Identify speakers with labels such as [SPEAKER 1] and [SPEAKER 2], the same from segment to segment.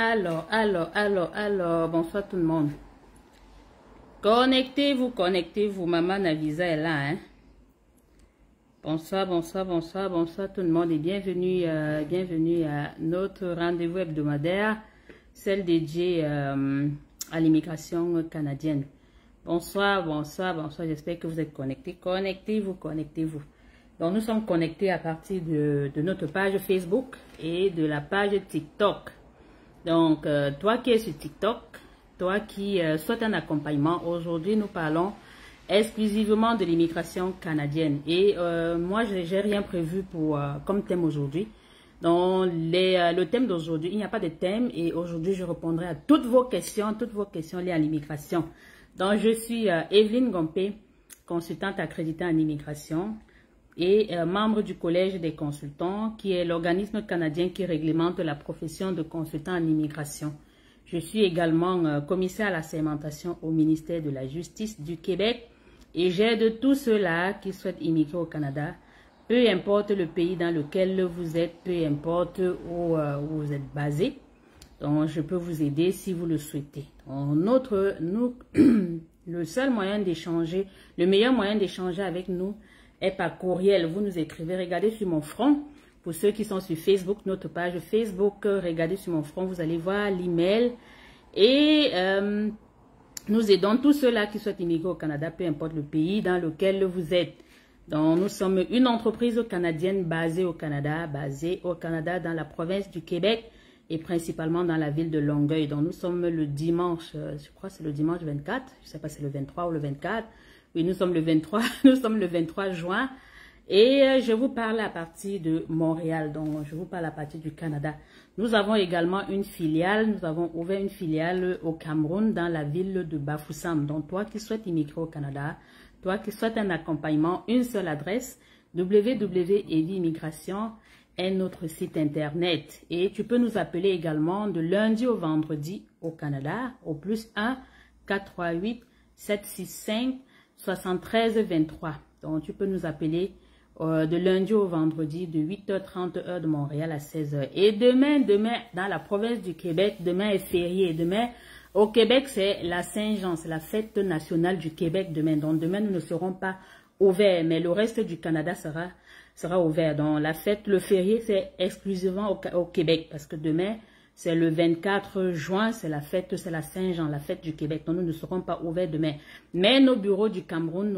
[SPEAKER 1] Alors, bonsoir tout le monde. Connectez-vous, Maman Navisa est là, hein. Bonsoir tout le monde et bienvenue à notre rendez-vous hebdomadaire, celle dédiée à l'immigration canadienne. Bonsoir, j'espère que vous êtes connectés. Connectez-vous. Donc, nous sommes connectés à partir de notre page Facebook et de la page TikTok. Donc, toi qui es sur TikTok, toi qui souhaites un accompagnement, aujourd'hui, nous parlons exclusivement de l'immigration canadienne. Et moi, je n'ai rien prévu comme thème aujourd'hui. Donc, le thème d'aujourd'hui, il n'y a pas de thème. Et aujourd'hui, je répondrai à toutes vos questions liées à l'immigration. Donc, je suis Evelyne Gompé, consultante accréditée en immigration et membre du Collège des consultants, qui est l'organisme canadien qui réglemente la profession de consultant en immigration. Je suis également commissaire à la segmentation au ministère de la Justice du Québec et j'aide tous ceux-là qui souhaitent immigrer au Canada, peu importe le pays dans lequel vous êtes, peu importe où vous êtes basé. Donc, je peux vous aider si vous le souhaitez. Donc, le seul moyen d'échanger, le meilleur moyen d'échanger avec nous est par courriel. Vous nous écrivez, regardez sur mon front. Pour ceux qui sont sur Facebook, notre page Facebook, regardez sur mon front, vous allez voir l'email. Et nous aidons tous ceux-là qui souhaitent immigrer au Canada, peu importe le pays dans lequel vous êtes. Donc, nous sommes une entreprise canadienne basée au Canada dans la province du Québec et principalement dans la ville de Longueuil. Donc, nous sommes le dimanche, je crois que c'est le dimanche 24, je ne sais pas si c'est le 23 ou le 24. Oui, nous sommes le 23, nous sommes le 23 juin et je vous parle à partir de Montréal, donc je vous parle à partir du Canada. Nous avons également une filiale, nous avons ouvert une filiale au Cameroun dans la ville de Bafoussam. Donc toi qui souhaites immigrer au Canada, toi qui souhaites un accompagnement, une seule adresse, www.eviimmigration est notre site internet. Et tu peux nous appeler également de lundi au vendredi au Canada au plus 1 438 765 73 23. Donc, tu peux nous appeler de lundi au vendredi de 8h30 heure de Montréal à 16h. Et demain, dans la province du Québec, demain est férié. Demain, au Québec, c'est la Saint-Jean, c'est la fête nationale du Québec demain. Donc, demain, nous ne serons pas ouverts, mais le reste du Canada sera ouvert. Donc, la fête, le férié, c'est exclusivement au Québec parce que demain, c'est le 24 juin, c'est la fête, c'est la Saint-Jean, la fête du Québec. Donc, nous ne serons pas ouverts demain. Mais nos bureaux du Cameroun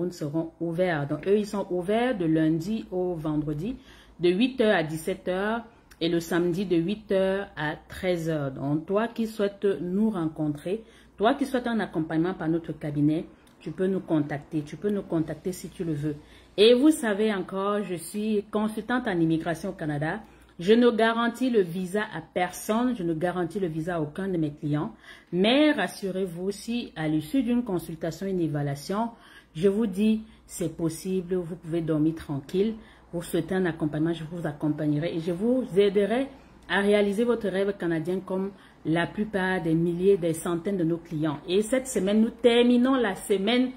[SPEAKER 1] seront ouverts. Donc, eux, ils sont ouverts de lundi au vendredi, de 8h à 17h et le samedi de 8h à 13h. Donc, toi qui souhaites nous rencontrer, toi qui souhaites un accompagnement par notre cabinet, tu peux nous contacter. Tu peux nous contacter si tu le veux. Et vous savez encore, je suis consultante en immigration au Canada. Je ne garantis le visa à personne, je ne garantis le visa à aucun de mes clients. Mais rassurez-vous, si à l'issue d'une consultation, une évaluation, je vous dis, c'est possible, vous pouvez dormir tranquille. Vous souhaitez un accompagnement, je vous accompagnerai et je vous aiderai à réaliser votre rêve canadien comme la plupart des milliers, des centaines de nos clients. Et cette semaine, nous terminons la semaine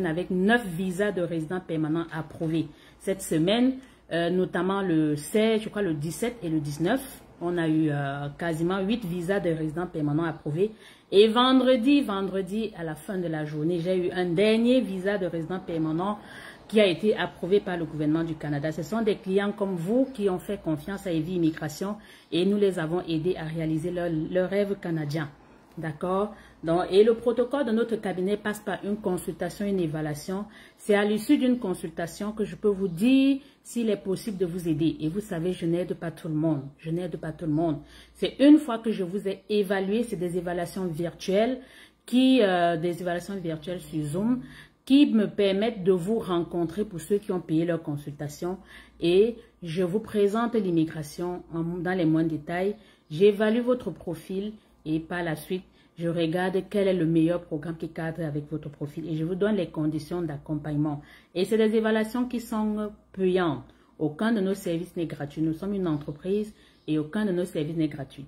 [SPEAKER 1] avec 9 visas de résidents permanents approuvés. Cette semaine, notamment le 16, je crois le 17 et le 19, on a eu quasiment 8 visas de résidents permanents approuvés. Et vendredi, à la fin de la journée, j'ai eu un dernier visa de résident permanent qui a été approuvé par le gouvernement du Canada. Ce sont des clients comme vous qui ont fait confiance à Evie Immigration et nous les avons aidés à réaliser leur rêve canadien. D'accord? Et le protocole de notre cabinet passe par une consultation, une évaluation. C'est à l'issue d'une consultation que je peux vous dire s'il est possible de vous aider. Et vous savez, je n'aide pas tout le monde. C'est une fois que je vous ai évalué, c'est des évaluations virtuelles des évaluations virtuelles sur Zoom qui me permettent de vous rencontrer pour ceux qui ont payé leur consultation. Et je vous présente l'immigration dans les moindres détails. J'évalue votre profil et par la suite, je regarde quel est le meilleur programme qui cadre avec votre profil et je vous donne les conditions d'accompagnement. Et c'est des évaluations qui sont payantes. Aucun de nos services n'est gratuit. Nous sommes une entreprise et aucun de nos services n'est gratuit.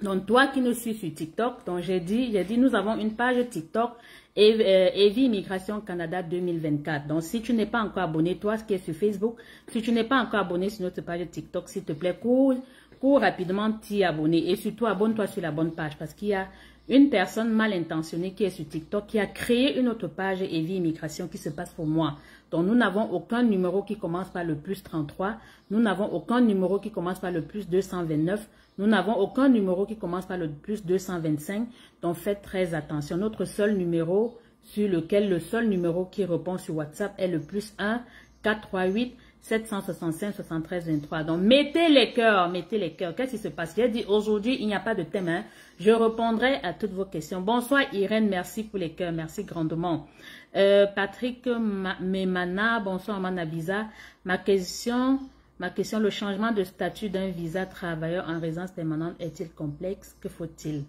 [SPEAKER 1] Donc, toi qui nous suis sur TikTok, donc j'ai dit, nous avons une page TikTok, Evie Immigration Canada 2024. Donc, si tu n'es pas encore abonné, toi qui es sur Facebook, si tu n'es pas encore abonné sur notre page TikTok, s'il te plaît, cours rapidement t'y abonner. Et surtout, abonne-toi sur la bonne page parce qu'il y a une personne mal intentionnée qui est sur TikTok qui a créé une autre page Evie Immigration qui se passe pour moi. Donc, nous n'avons aucun numéro qui commence par le plus 33. Nous n'avons aucun numéro qui commence par le plus 229. Nous n'avons aucun numéro qui commence par le plus 225. Donc, faites très attention. Notre seul numéro sur lequel le seul numéro qui répond sur WhatsApp est le plus 1 438 765 73 23. Donc, mettez les cœurs, mettez les cœurs. Qu'est-ce qui se passe? J'ai dit aujourd'hui, il n'y a pas de thème. Hein. Je répondrai à toutes vos questions. Bonsoir Irène, merci pour les cœurs, merci grandement. Patrick Memana, bonsoir Manabisa. Ma question, le changement de statut d'un visa travailleur en résidence permanente est-il complexe? Que faut-il?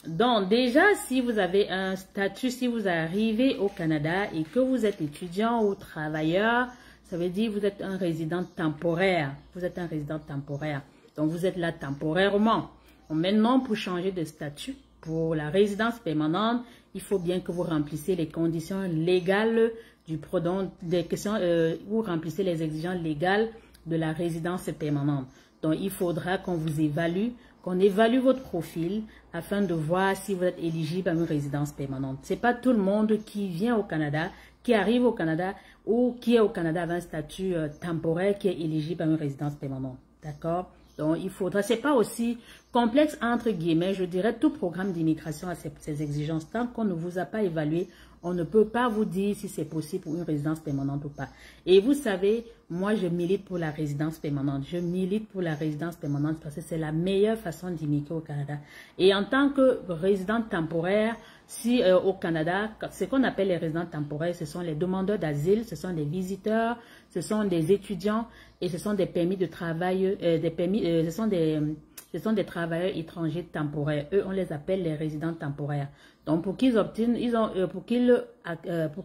[SPEAKER 1] Donc, déjà, si vous avez un statut, si vous arrivez au Canada et que vous êtes étudiant ou travailleur, ça veut dire que vous êtes un résident temporaire. Vous êtes un résident temporaire. Donc, vous êtes là temporairement. Donc, maintenant, pour changer de statut, pour la résidence permanente, il faut bien que vous remplissiez les conditions légales du vous remplissez les exigences légales de la résidence permanente. Donc, il faudra qu'on vous évalue, qu'on évalue votre profil afin de voir si vous êtes éligible à une résidence permanente. Ce n'est pas tout le monde qui vient au Canada, qui arrive au Canada ou qui est au Canada avec un statut temporaire qui est éligible à une résidence permanente. D'accord? Donc, il faudra, c'est pas aussi complexe entre guillemets, je dirais, tout programme d'immigration a ses exigences. Tant qu'on ne vous a pas évalué, on ne peut pas vous dire si c'est possible pour une résidence permanente ou pas. Et vous savez, moi, je milite pour la résidence permanente. Je milite pour la résidence permanente parce que c'est la meilleure façon d'immigrer au Canada. Et en tant que résident temporaire, si au Canada, ce qu'on appelle les résidents temporaires, ce sont les demandeurs d'asile, ce sont des visiteurs, ce sont des étudiants et ce sont des permis de travail, ce sont des travailleurs étrangers temporaires. Eux, on les appelle les résidents temporaires. Donc, pour qu'ils obtiennent, pour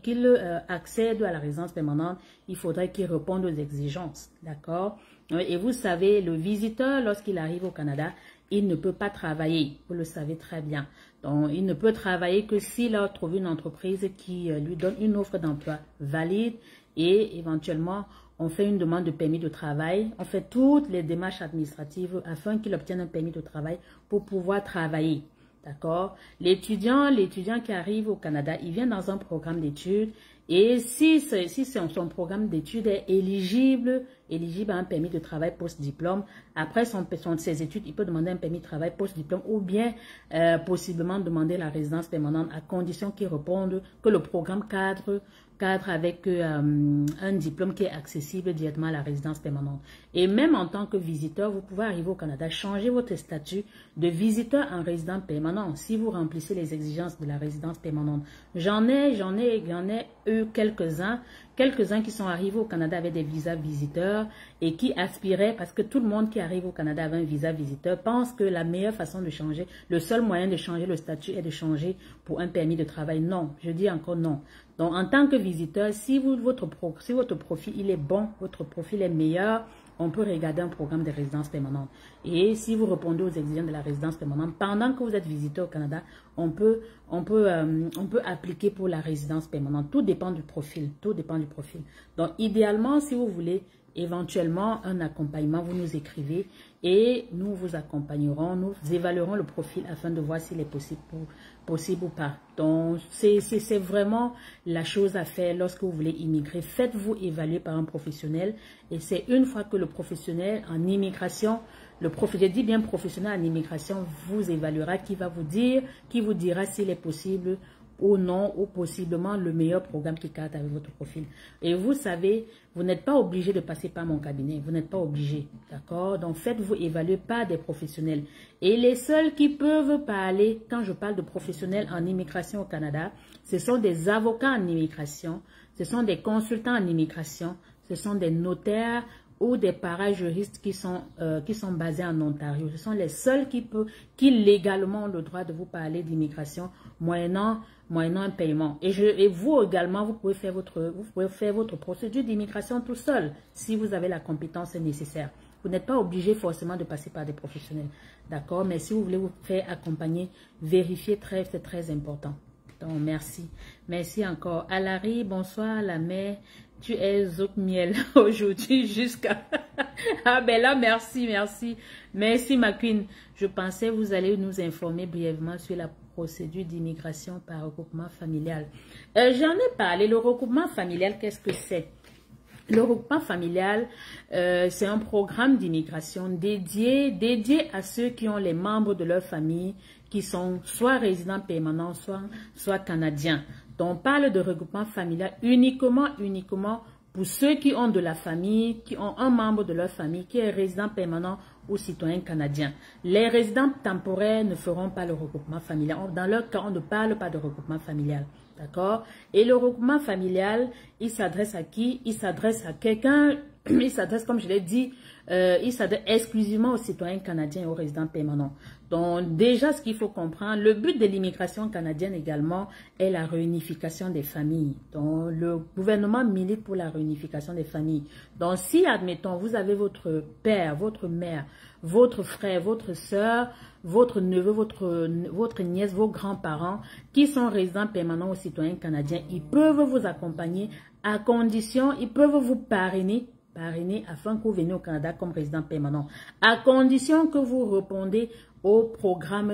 [SPEAKER 1] qu'ils accèdent à la résidence permanente, il faudrait qu'ils répondent aux exigences. D'accord? Et vous savez, le visiteur, lorsqu'il arrive au Canada, il ne peut pas travailler. Vous le savez très bien. Donc, il ne peut travailler que s'il a trouvé une entreprise qui lui donne une offre d'emploi valide et éventuellement, on fait une demande de permis de travail. On fait toutes les démarches administratives afin qu'il obtienne un permis de travail pour pouvoir travailler. D'accord? L'étudiant qui arrive au Canada, il vient dans un programme d'études et si son programme d'études est éligible à un permis de travail post-diplôme, après ses études, il peut demander un permis de travail post-diplôme ou bien possiblement demander la résidence permanente à condition qu'il réponde que le programme cadre avec un diplôme qui est accessible directement à la résidence permanente. Et même en tant que visiteur, vous pouvez arriver au Canada, changer votre statut de visiteur en résident permanent si vous remplissez les exigences de la résidence permanente. J'en ai eu quelques-uns qui sont arrivés au Canada avec des visas visiteurs et qui aspiraient, parce que tout le monde qui arrive au Canada avec un visa visiteur pense que la meilleure façon de changer, le seul moyen de changer le statut est de changer pour un permis de travail. Non, je dis encore non. Donc, en tant que visiteur, si votre profil il est bon, votre profil est meilleur, on peut regarder un programme de résidence permanente. Et si vous répondez aux exigences de la résidence permanente, pendant que vous êtes visiteur au Canada, on peut appliquer pour la résidence permanente. Tout dépend du profil. Tout dépend du profil. Donc, idéalement, si vous voulez éventuellement un accompagnement, vous nous écrivez et nous vous accompagnerons, nous évaluerons le profil afin de voir s'il est possible ou pas. Donc, c'est vraiment la chose à faire lorsque vous voulez immigrer. Faites-vous évaluer par un professionnel et c'est une fois que le professionnel en immigration, je dis bien professionnel en immigration, vous évaluera, qui vous dira s'il est possible ou non, ou possiblement le meilleur programme qui cadre avec votre profil. Et vous savez, vous n'êtes pas obligé de passer par mon cabinet. Vous n'êtes pas obligé. D'accord? Donc, faites-vous évaluer par des professionnels. Et les seuls qui peuvent parler, quand je parle de professionnels en immigration au Canada, ce sont des avocats en immigration, ce sont des consultants en immigration, ce sont des notaires ou des parajuristes qui sont basés en Ontario. Ce sont les seuls qui légalement ont le droit de vous parler d'immigration moyennant un paiement. Et vous également, vous pouvez faire votre procédure d'immigration tout seul si vous avez la compétence nécessaire. Vous n'êtes pas obligé forcément de passer par des professionnels. D'accord? Mais si vous voulez vous faire accompagner, vérifiez c'est très important. Donc, merci. Merci encore. Alari, bonsoir, la mère. Tu es au miel aujourd'hui jusqu'à... Ah ben là, merci, merci. Merci, ma queen. Je pensais vous allez nous informer brièvement sur la procédure d'immigration par regroupement familial. J'en ai parlé. Le regroupement familial, qu'est-ce que c'est? Le regroupement familial, c'est un programme d'immigration dédié à ceux qui ont les membres de leur famille qui sont soit résidents permanents, soit canadiens. Donc, on parle de regroupement familial uniquement pour ceux qui ont de la famille, qui ont un membre de leur famille qui est résident permanent ou citoyen canadien. Les résidents temporaires ne feront pas le regroupement familial. Dans leur cas, on ne parle pas de regroupement familial. D'accord? Et le regroupement familial, il s'adresse à qui? Il s'adresse à quelqu'un, il s'adresse, comme je l'ai dit, il s'adresse exclusivement aux citoyens canadiens et aux résidents permanents. Donc, déjà, ce qu'il faut comprendre, le but de l'immigration canadienne également est la réunification des familles. Donc, le gouvernement milite pour la réunification des familles. Donc, si, admettons, vous avez votre père, votre mère, votre frère, votre soeur, votre neveu, votre nièce, vos grands-parents qui sont résidents permanents ou citoyens canadiens, ils peuvent vous accompagner à condition, ils peuvent vous parrainer afin que vous veniez au Canada comme résident permanent, à condition que vous répondez au programme,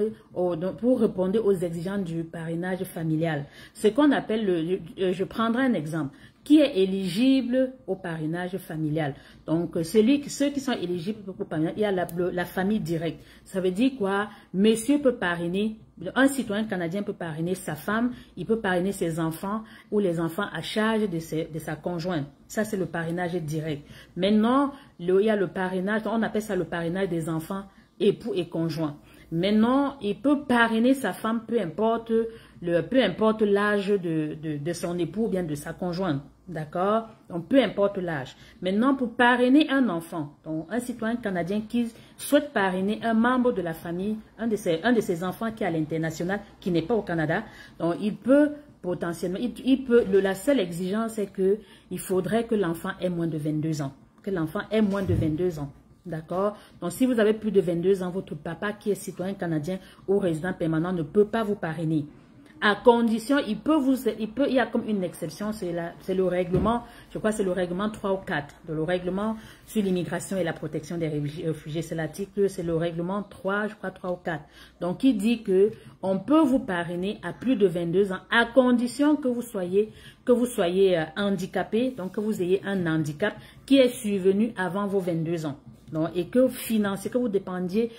[SPEAKER 1] pour répondre aux exigences du parrainage familial. Ce qu'on appelle, je prendrai un exemple, qui est éligible au parrainage familial. Donc, ceux qui sont éligibles au parrainage, il y a la famille directe. Ça veut dire quoi? Monsieur peut parrainer, un citoyen canadien peut parrainer sa femme, il peut parrainer ses enfants ou les enfants à charge de sa conjointe. Ça, c'est le parrainage direct. Maintenant, il y a le parrainage, on appelle ça le parrainage des enfants, époux et conjoint. Maintenant, il peut parrainer sa femme, peu importe l'âge de son époux ou bien de sa conjointe. D'accord? Donc, peu importe l'âge. Maintenant, pour parrainer un enfant, donc un citoyen canadien qui souhaite parrainer un membre de la famille, un de ses enfants qui est à l'international, qui n'est pas au Canada, donc il peut potentiellement, la seule exigence est que il faudrait que l'enfant ait moins de 22 ans. Que l'enfant ait moins de 22 ans. D'accord? Donc, si vous avez plus de 22 ans, votre papa qui est citoyen canadien ou résident permanent ne peut pas vous parrainer. À condition, il y a comme une exception, c'est le règlement, je crois que c'est le règlement 3 ou 4, le règlement sur l'immigration et la protection des réfugiés. C'est l'article, c'est le règlement 3, je crois 3 ou 4. Donc, il dit que on peut vous parrainer à plus de 22 ans à condition que vous soyez handicapé, donc que vous ayez un handicap qui est survenu avant vos 22 ans. Donc, et que vous dépendiez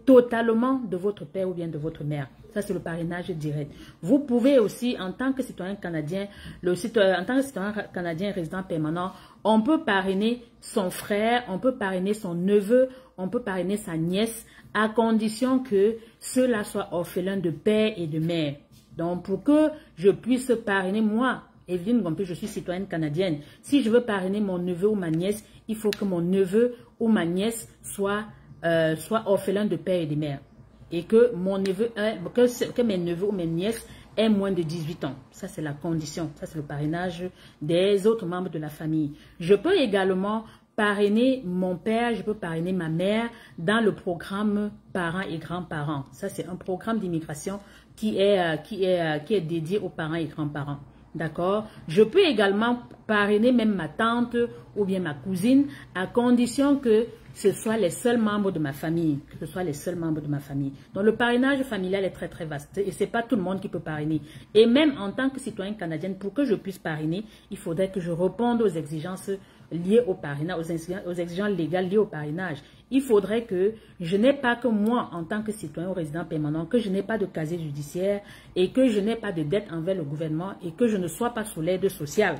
[SPEAKER 1] totalement de votre père ou bien de votre mère. Ça, c'est le parrainage direct. Vous pouvez aussi, en tant que citoyen canadien, résident permanent, on peut parrainer son frère, on peut parrainer son neveu, on peut parrainer sa nièce, à condition que ceux-là soient orphelins de père et de mère. Donc, pour que je puisse parrainer, moi, Evelyne Gompi, je suis citoyenne canadienne. Si je veux parrainer mon neveu ou ma nièce, il faut que mon neveu ou ma nièce soit orphelin de père et de mère. Et que mes neveux ou mes nièces aient moins de 18 ans. Ça, c'est la condition. Ça, c'est le parrainage des autres membres de la famille. Je peux également parrainer mon père, je peux parrainer ma mère dans le programme parents et grands-parents. Ça, c'est un programme d'immigration qui est dédié aux parents et grands-parents. D'accord? Je peux également parrainer même ma tante ou bien ma cousine à condition que ce soit les seuls membres de ma famille. Que ce soit les seuls membres de ma famille. Donc, le parrainage familial est très, très vaste. Et ce n'est pas tout le monde qui peut parrainer. Et même en tant que citoyenne canadienne, pour que je puisse parrainer, il faudrait que je réponde aux exigences liées au parrainage, aux exigences légales liées au parrainage. Il faudrait que je n'ai pas que moi, en tant que citoyen ou résident permanent, que je n'ai pas de casier judiciaire et que je n'ai pas de dette envers le gouvernement et que je ne sois pas sous l'aide sociale.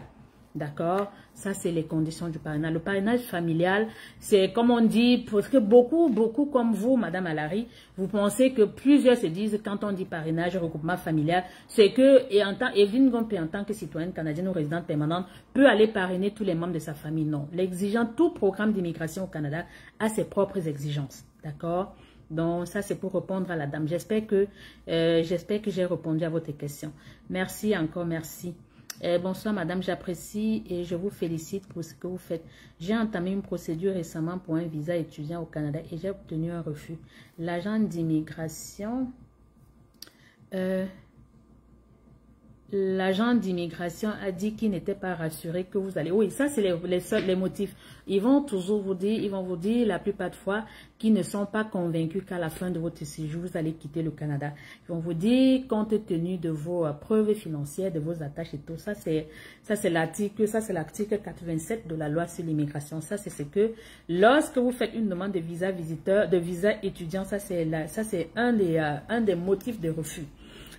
[SPEAKER 1] D'accord? Ça, c'est les conditions du parrainage. Le parrainage familial, c'est comme on dit, parce que beaucoup comme vous, Madame Alari, vous pensez que plusieurs se disent, quand on dit parrainage, regroupement familial, c'est que, Evelyne Gompi, en tant que citoyenne canadienne ou résidente permanente, peut aller parrainer tous les membres de sa famille. Non. Tout programme d'immigration au Canada a ses propres exigences. D'accord? Donc, ça, c'est pour répondre à la dame. J'espère que j'ai répondu à votre question. Merci encore, merci. Bonsoir madame, j'apprécie et je vous félicite pour ce que vous faites. J'ai entamé une procédure récemment pour un visa étudiant au Canada et j'ai obtenu un refus. L'agent d'immigration... L'agent d'immigration a dit qu'il n'était pas rassuré que vous allez... Oui, ça c'est les motifs. Ils vont toujours vous dire la plupart de fois qu'ils ne sont pas convaincus qu'à la fin de votre séjour, vous allez quitter le Canada. Ils vont vous dire, compte tenu de vos preuves financières, de vos attaches et tout, ça c'est l'article 87 de la loi sur l'immigration. Ça c'est ce que, lorsque vous faites une demande de visa visiteur, de visa étudiant, ça c'est un des motifs de refus.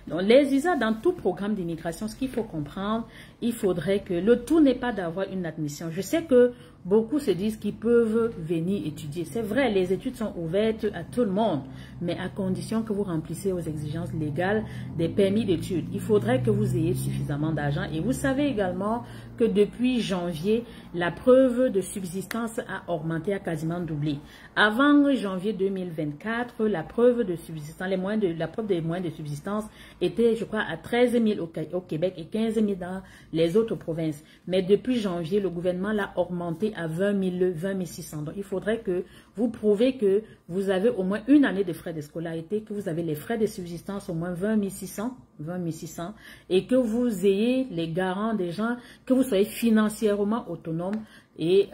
[SPEAKER 1] Donc, les visas dans tout programme d'immigration, ce qu'il faut comprendre, il faudrait que le tout n'est pas d'avoir une admission. Je sais que beaucoup se disent qu'ils peuvent venir étudier. C'est vrai, les études sont ouvertes à tout le monde, mais à condition que vous remplissez aux exigences légales des permis d'études. Il faudrait que vous ayez suffisamment d'argent. Et vous savez également que depuis janvier, la preuve de subsistance a augmenté, a quasiment doublé. Avant janvier 2024, la preuve de subsistance, la preuve des moyens de subsistance était, je crois, à 13 000 au Québec et 15 000 dans les autres provinces. Mais depuis janvier, le gouvernement l'a augmenté à 20 600. Donc, il faudrait que vous prouvez que vous avez au moins une année de frais de scolarité, que vous avez les frais de subsistance au moins 20 600, et que vous ayez les garants des gens, que vous soyez financièrement autonome et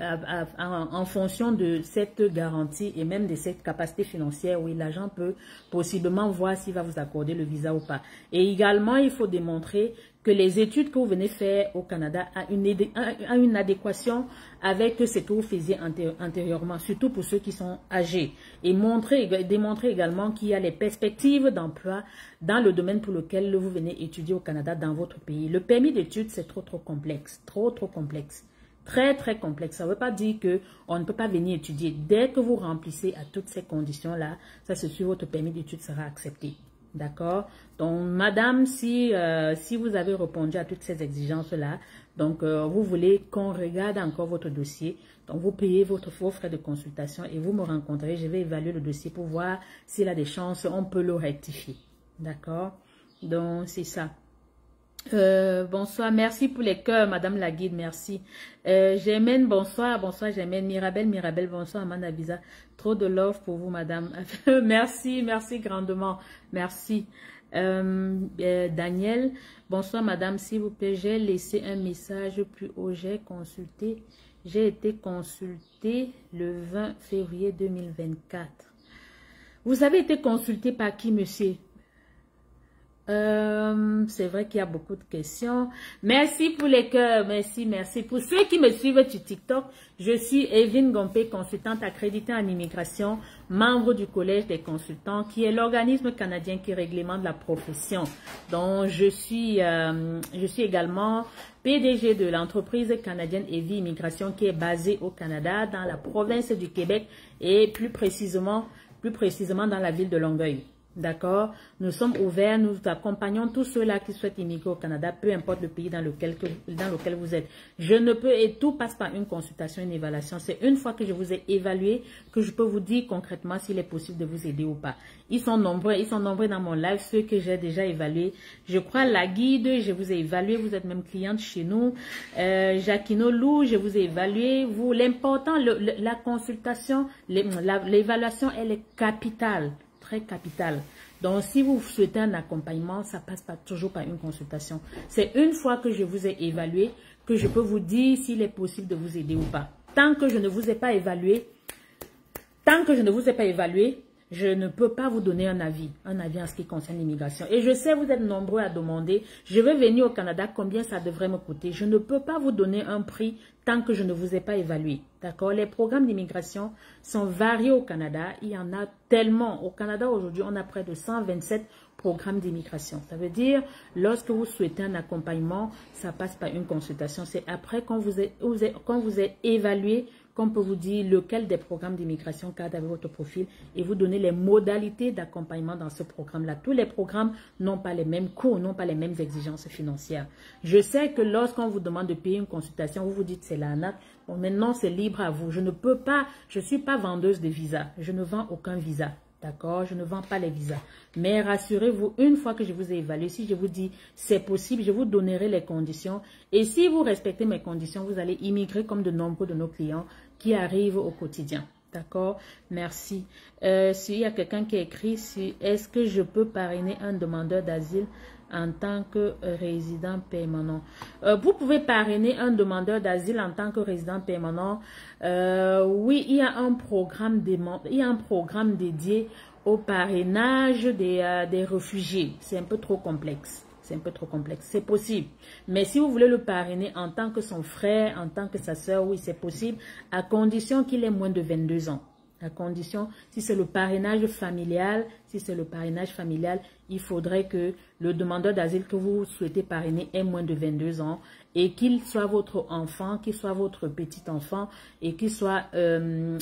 [SPEAKER 1] en fonction de cette garantie et même de cette capacité financière, oui, l'agent peut possiblement voir s'il va vous accorder le visa ou pas. Et également, il faut démontrer que les études que vous venez faire au Canada a une adéquation avec ce que vous faisiez antérieurement, surtout pour ceux qui sont âgés. Et démontrer également qu'il y a les perspectives d'emploi dans le domaine pour lequel vous venez étudier au Canada dans votre pays. Le permis d'études, c'est trop complexe, trop complexe. Très complexe. Ça ne veut pas dire qu'on ne peut pas venir étudier. Dès que vous remplissez à toutes ces conditions-là, ça c'est sûr, votre permis d'études sera accepté. D'accord? Donc, madame, si vous avez répondu à toutes ces exigences-là, donc vous voulez qu'on regarde encore votre dossier, donc vous payez vos frais de consultation et vous me rencontrez, je vais évaluer le dossier pour voir s'il a des chances, on peut le rectifier. D'accord? Donc, c'est ça. Bonsoir, merci pour les cœurs, madame la guide, merci. Germaine, bonsoir, Germaine. Mirabelle, bonsoir, Amanda Visa. Trop de love pour vous, madame. merci grandement, merci. Daniel, bonsoir, madame, s'il vous plaît, j'ai laissé un message plus haut, j'ai été consulté le 20 février 2024. Vous avez été consulté par qui, monsieur? C'est vrai qu'il y a beaucoup de questions. Merci pour les cœurs, merci. Pour ceux qui me suivent sur TikTok, je suis Evelyne Gompé, consultante accréditée en immigration, membre du Collège des consultants, qui est l'organisme canadien qui réglemente la profession. Donc, je suis également PDG de l'entreprise canadienne Evie Immigration qui est basée au Canada, dans la province du Québec et plus précisément dans la ville de Longueuil. D'accord? Nous sommes ouverts, nous accompagnons tous ceux-là qui souhaitent immigrer au Canada, peu importe le pays dans lequel vous êtes. Je ne peux, et tout passe par une consultation, une évaluation. C'est une fois que je vous ai évalué que je peux vous dire concrètement s'il est possible de vous aider ou pas. Ils sont nombreux dans mon live, ceux que j'ai déjà évalués. Je crois la guide, je vous ai évalué, vous êtes même cliente chez nous. Jacquino Lou, je vous ai évalué. Vous, l'important, la consultation, l'évaluation, elle est capitale. Très capital. Donc, si vous souhaitez un accompagnement, ça passe pas toujours par une consultation. C'est une fois que je vous ai évalué que je peux vous dire s'il est possible de vous aider ou pas. Tant que je ne vous ai pas évalué, je ne peux pas vous donner un avis en ce qui concerne l'immigration. Et je sais, vous êtes nombreux à demander, je vais venir au Canada, combien ça devrait me coûter? Je ne peux pas vous donner un prix tant que je ne vous ai pas évalué. D'accord? Les programmes d'immigration sont variés au Canada. Il y en a tellement. Au Canada, aujourd'hui, on a près de 127 programmes d'immigration. Ça veut dire, lorsque vous souhaitez un accompagnement, ça passe par une consultation. C'est après, quand vous êtes évalué, qu'on peut vous dire lequel des programmes d'immigration cadre avec votre profil et vous donner les modalités d'accompagnement dans ce programme-là. Tous les programmes n'ont pas les mêmes coûts, n'ont pas les mêmes exigences financières. Je sais que lorsqu'on vous demande de payer une consultation, vous vous dites c'est l'arnaque. Bon, maintenant, c'est libre à vous. Je ne peux pas, je ne suis pas vendeuse de visa. Je ne vends aucun visa. D'accord? Je ne vends pas les visas. Mais rassurez-vous, une fois que je vous ai évalué, si je vous dis c'est possible, je vous donnerai les conditions. Et si vous respectez mes conditions, vous allez immigrer comme de nombreux de nos clients qui arrivent au quotidien. D'accord? Merci. S'il y a quelqu'un qui écrit, est-ce que je peux parrainer un demandeur d'asile en tant que résident permanent? Vous pouvez parrainer un demandeur d'asile en tant que résident permanent. Oui, il y a un programme dédié au parrainage des réfugiés. C'est un peu trop complexe. C'est un peu trop complexe. C'est possible. Mais si vous voulez le parrainer en tant que son frère, en tant que sa sœur, oui, c'est possible, à condition qu'il ait moins de 22 ans. À condition, si c'est le parrainage familial, il faudrait que le demandeur d'asile que vous souhaitez parrainer ait moins de 22 ans et qu'il soit votre enfant, qu'il soit votre petit enfant et qu'il soit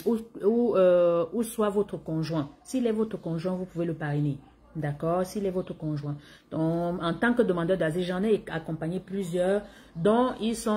[SPEAKER 1] ou soit votre conjoint. S'il est votre conjoint, vous pouvez le parrainer. D'accord, s'il est votre conjoint. Donc, en tant que demandeur d'asile, j'en ai accompagné plusieurs dont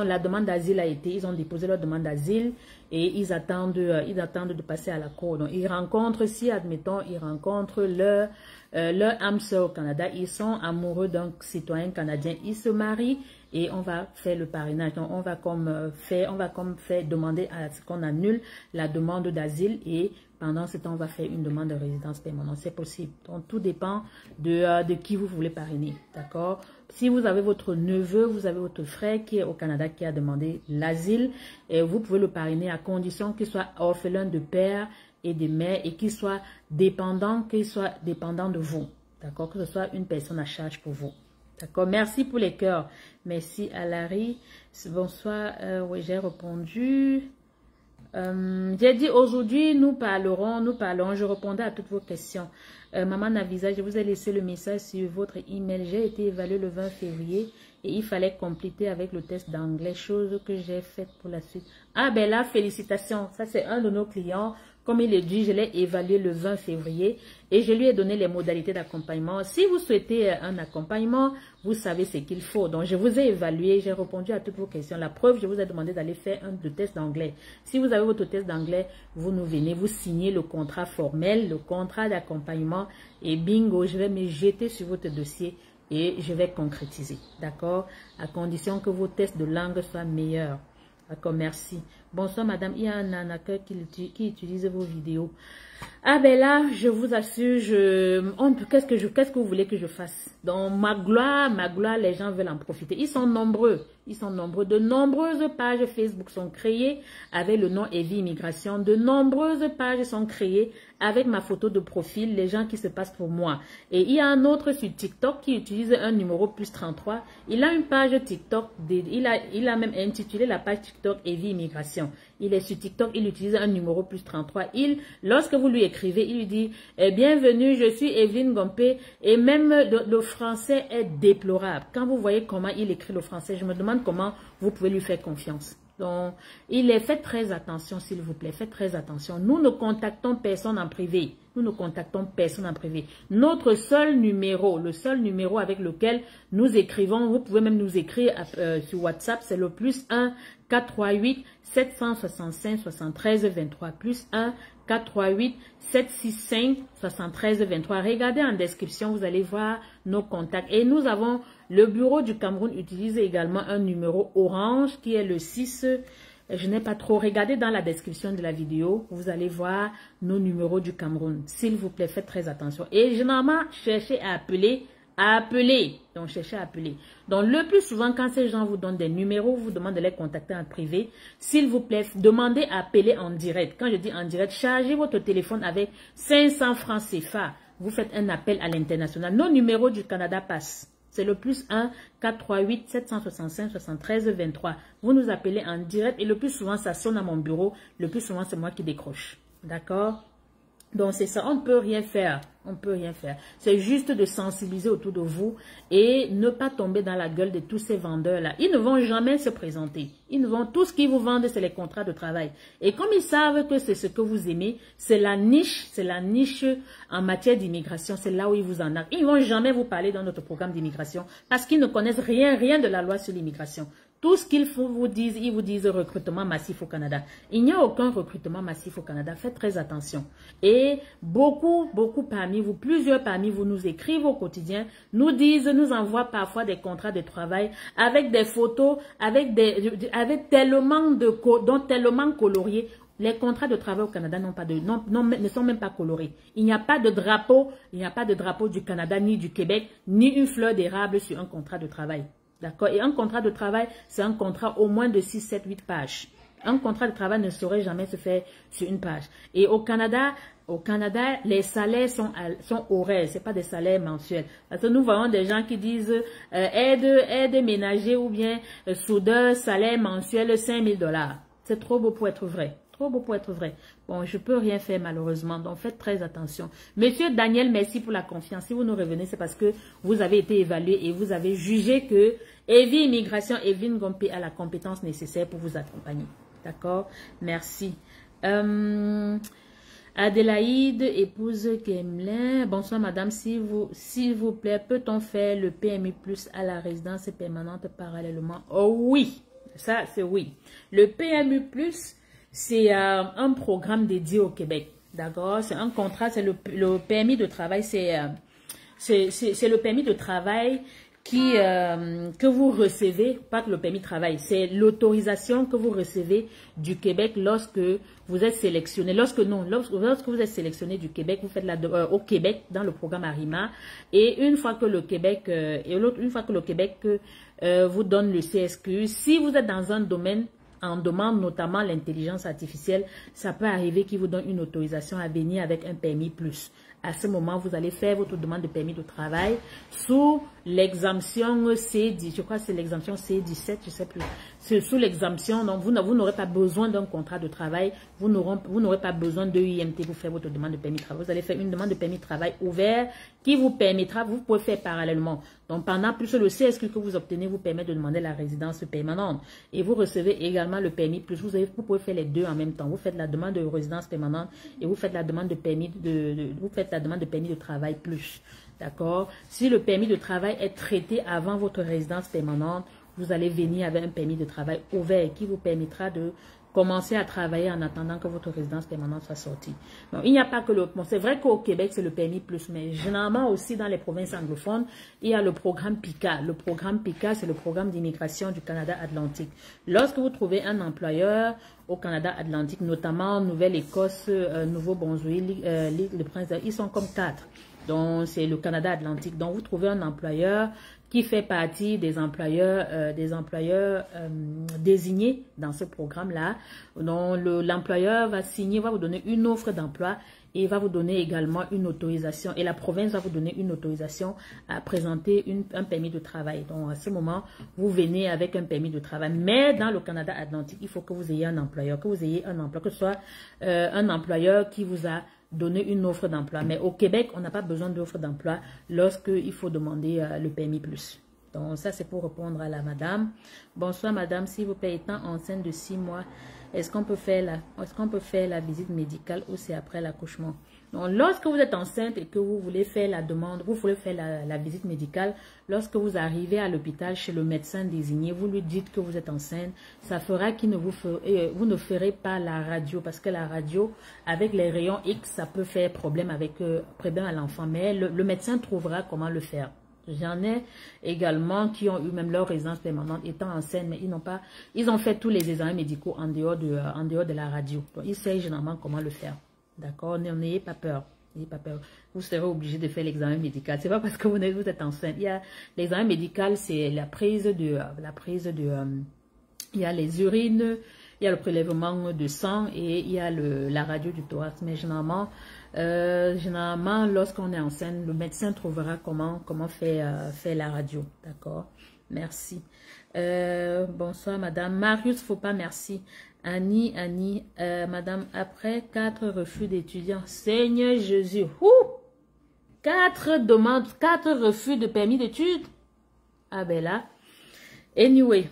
[SPEAKER 1] la demande d'asile a été, ils ont déposé leur demande d'asile et ils attendent de passer à la cour. Donc, ils rencontrent, si admettons, ils rencontrent leur âme sœur au Canada, ils sont amoureux d'un citoyen canadien, ils se marient et on va faire le parrainage. Donc, on va comme faire demander à ce qu'on annule la demande d'asile et pendant ce temps, on va faire une demande de résidence permanente. C'est possible. Donc, tout dépend de qui vous voulez parrainer. D'accord? Si vous avez votre neveu, vous avez votre frère qui est au Canada qui a demandé l'asile, et vous pouvez le parrainer à condition qu'il soit orphelin de père et de mère et qu'il soit dépendant de vous. D'accord? Que ce soit une personne à charge pour vous. D'accord? Merci pour les cœurs. Merci à Larry. Bonsoir. Oui, j'ai répondu. J'ai dit aujourd'hui, nous parlerons, je répondrai à toutes vos questions. Maman Navisa, je vous ai laissé le message sur votre email. J'ai été évaluée le 20 février et il fallait compléter avec le test d'anglais, chose que j'ai faite pour la suite. Ah ben là, félicitations. Ça, c'est un de nos clients. Comme il est dit, je l'ai évalué le 20 février et je lui ai donné les modalités d'accompagnement. Si vous souhaitez un accompagnement, vous savez ce qu'il faut. Donc, je vous ai évalué, j'ai répondu à toutes vos questions. La preuve, je vous ai demandé d'aller faire le test d'anglais. Si vous avez votre test d'anglais, vous nous venez, vous signez le contrat formel, le contrat d'accompagnement et bingo, je vais me jeter sur votre dossier et je vais concrétiser. D'accord? À condition que vos tests de langue soient meilleurs. D'accord, merci. Bonsoir madame, il y a un arnaqueur qui utilise vos vidéos. Ah ben là, je vous assure, qu'est-ce que vous voulez que je fasse? Dans ma gloire, les gens veulent en profiter. Ils sont nombreux. De nombreuses pages Facebook sont créées avec le nom Evie Immigration. De nombreuses pages sont créées avec ma photo de profil, les gens qui se passent pour moi. Et il y a un autre sur TikTok qui utilise un numéro plus 33. Il a une page TikTok, il a même intitulé la page TikTok Evie Immigration. Il est sur TikTok, il utilise un numéro plus 33. Lorsque vous lui écrivez, il lui dit bienvenue, je suis Evelyne Gompé. Et même le français est déplorable. Quand vous voyez comment il écrit le français, je me demande comment vous pouvez lui faire confiance. Donc, faites très attention, s'il vous plaît, faites très attention. Nous ne contactons personne en privé. Notre seul numéro, le seul numéro avec lequel nous écrivons, vous pouvez même nous écrire sur WhatsApp, c'est le plus 1 438 765 73 23 plus 1 438 765 73 23. Regardez en description, vous allez voir nos contacts. Et nous avons, le bureau du Cameroun utilise également un numéro orange qui est le 6. Je n'ai pas trop regardé dans la description de la vidéo. Vous allez voir nos numéros du Cameroun. S'il vous plaît, faites très attention. Et généralement, cherchez à appeler. Donc, cherchez à appeler. Donc, le plus souvent, quand ces gens vous donnent des numéros, vous demandent de les contacter en privé. S'il vous plaît, demandez à appeler en direct. Quand je dis en direct, chargez votre téléphone avec 500 francs CFA. Vous faites un appel à l'international. Nos numéros du Canada passent. C'est le plus 1 438 765 73 23. Vous nous appelez en direct et le plus souvent, ça sonne à mon bureau. Le plus souvent, c'est moi qui décroche. D'accord? Donc, c'est ça. On ne peut rien faire. C'est juste de sensibiliser autour de vous et ne pas tomber dans la gueule de tous ces vendeurs-là. Ils ne vont jamais se présenter. Tout ce qu'ils vous vendent, c'est les contrats de travail. Et comme ils savent que c'est ce que vous aimez, c'est la niche en matière d'immigration. C'est là où ils vous en arrêtent. Ils ne vont jamais vous parler dans notre programme d'immigration parce qu'ils ne connaissent rien de la loi sur l'immigration. Tout ce qu'ils vous disent, ils vous disent recrutement massif au Canada. Il n'y a aucun recrutement massif au Canada. Faites très attention. Et beaucoup parmi vous, plusieurs parmi vous nous écrivent au quotidien, nous disent, nous envoient parfois des contrats de travail avec des photos, avec tellement coloriés. Les contrats de travail au Canada ne sont même pas colorés. Il n'y a pas de drapeau, du Canada ni du Québec, ni une fleur d'érable sur un contrat de travail. D'accord? Et un contrat de travail, c'est un contrat au moins de 6, 7, 8 pages. Un contrat de travail ne saurait jamais se faire sur une page. Et au Canada, les salaires sont horaires, c'est pas des salaires mensuels. Parce que nous voyons des gens qui disent aide ménager ou bien soudeur, salaire mensuel 5 000 $. C'est trop beau pour être vrai. Trop beau pour être vrai. Bon, je peux rien faire malheureusement, donc faites très attention. Monsieur Daniel, merci pour la confiance. Si vous nous revenez, c'est parce que vous avez été évalué et vous avez jugé que Evi Immigration, Evelyne Gompe a la compétence nécessaire pour vous accompagner. D'accord? Merci. Adélaïde, épouse Gemelin. Bonsoir madame, s'il vous plaît, peut-on faire le PMI plus à la résidence permanente parallèlement? Oh oui, ça c'est oui. Le PMI plus, c'est un programme dédié au Québec. D'accord? C'est un contrat, c'est le permis de travail, c'est le permis de travail que vous recevez, pas que le permis de travail, c'est l'autorisation que vous recevez du Québec lorsque vous êtes sélectionné. Lorsque vous êtes sélectionné du Québec, vous faites au Québec dans le programme ARIMA, et une fois que le Québec vous donne le CSQ, si vous êtes dans un domaine en demande, notamment l'intelligence artificielle, ça peut arriver qu'ils vous donnent une autorisation à venir avec un permis plus. À ce moment, vous allez faire votre demande de permis de travail sous l'exemption C10, je crois que c'est l'exemption C17, je ne sais plus. C'est sous l'exemption, donc vous n'aurez pas besoin d'un contrat de travail, vous n'aurez pas besoin de IMT pour faire votre demande de permis de travail. Vous allez faire une demande de permis de travail ouvert qui vous permettra, vous pouvez faire parallèlement. Donc pendant plus le CSQ que vous obtenez vous permet de demander la résidence permanente. Et vous recevez également le permis plus, vous pouvez faire les deux en même temps. Vous faites la demande de résidence permanente et vous faites la demande de permis de travail plus. D'accord? Si le permis de travail est traité avant votre résidence permanente, vous allez venir avec un permis de travail ouvert qui vous permettra de commencer à travailler en attendant que votre résidence permanente soit sortie. Donc, il n'y a pas que le... Bon, c'est vrai qu'au Québec, c'est le permis plus, mais généralement aussi dans les provinces anglophones, il y a le programme PICA. Le programme PICA, c'est le programme d'immigration du Canada Atlantique. Lorsque vous trouvez un employeur au Canada Atlantique, notamment Nouvelle-Écosse, Nouveau-Brunswick, l'île de Prince, ils sont comme 4. Donc, c'est le Canada Atlantique. Donc, vous trouvez un employeur qui fait partie des employeurs désignés dans ce programme-là. Donc, l'employeur va vous donner une offre d'emploi et va vous donner également une autorisation. Et la province va vous donner une autorisation à présenter un permis de travail. Donc, à ce moment, vous venez avec un permis de travail. Mais dans le Canada Atlantique, il faut que vous ayez un employeur, que ce soit un employeur qui vous a donner une offre d'emploi. Mais au Québec, on n'a pas besoin d'offre d'emploi lorsqu'il faut demander le permis plus. Donc ça, c'est pour répondre à la madame. Bonsoir madame, s'il vous plaît, étant enceinte de 6 mois, est-ce qu'on peut faire la visite médicale ou c'est après l'accouchement? Donc lorsque vous êtes enceinte et que vous voulez faire la demande, vous voulez faire la visite médicale, lorsque vous arrivez à l'hôpital chez le médecin désigné, vous lui dites que vous êtes enceinte, ça fera vous ne ferez pas la radio parce que la radio, avec les rayons X, ça peut faire problème à l'enfant, mais le médecin trouvera comment le faire. J'en ai également qui ont eu même leur résidence permanente étant enceintes, mais ils ont fait tous les examens médicaux en dehors de la radio. Donc, ils savent généralement comment le faire. D'accord? N'ayez pas peur. N'ayez pas peur. Vous serez obligé de faire l'examen médical. C'est pas parce que vous êtes enceinte. L'examen médical, c'est la prise de, il y a les urines, il y a le prélèvement de sang et il y a la radio du thorax. Mais généralement, lorsqu'on est enceinte, le médecin trouvera comment faire la radio. D'accord? Merci. Bonsoir, madame. Marius, faut pas merci. Annie, madame, après 4 refus d'étudiants, Seigneur Jésus, 4 demandes, 4 refus de permis d'études. Ah ben là, Anyway,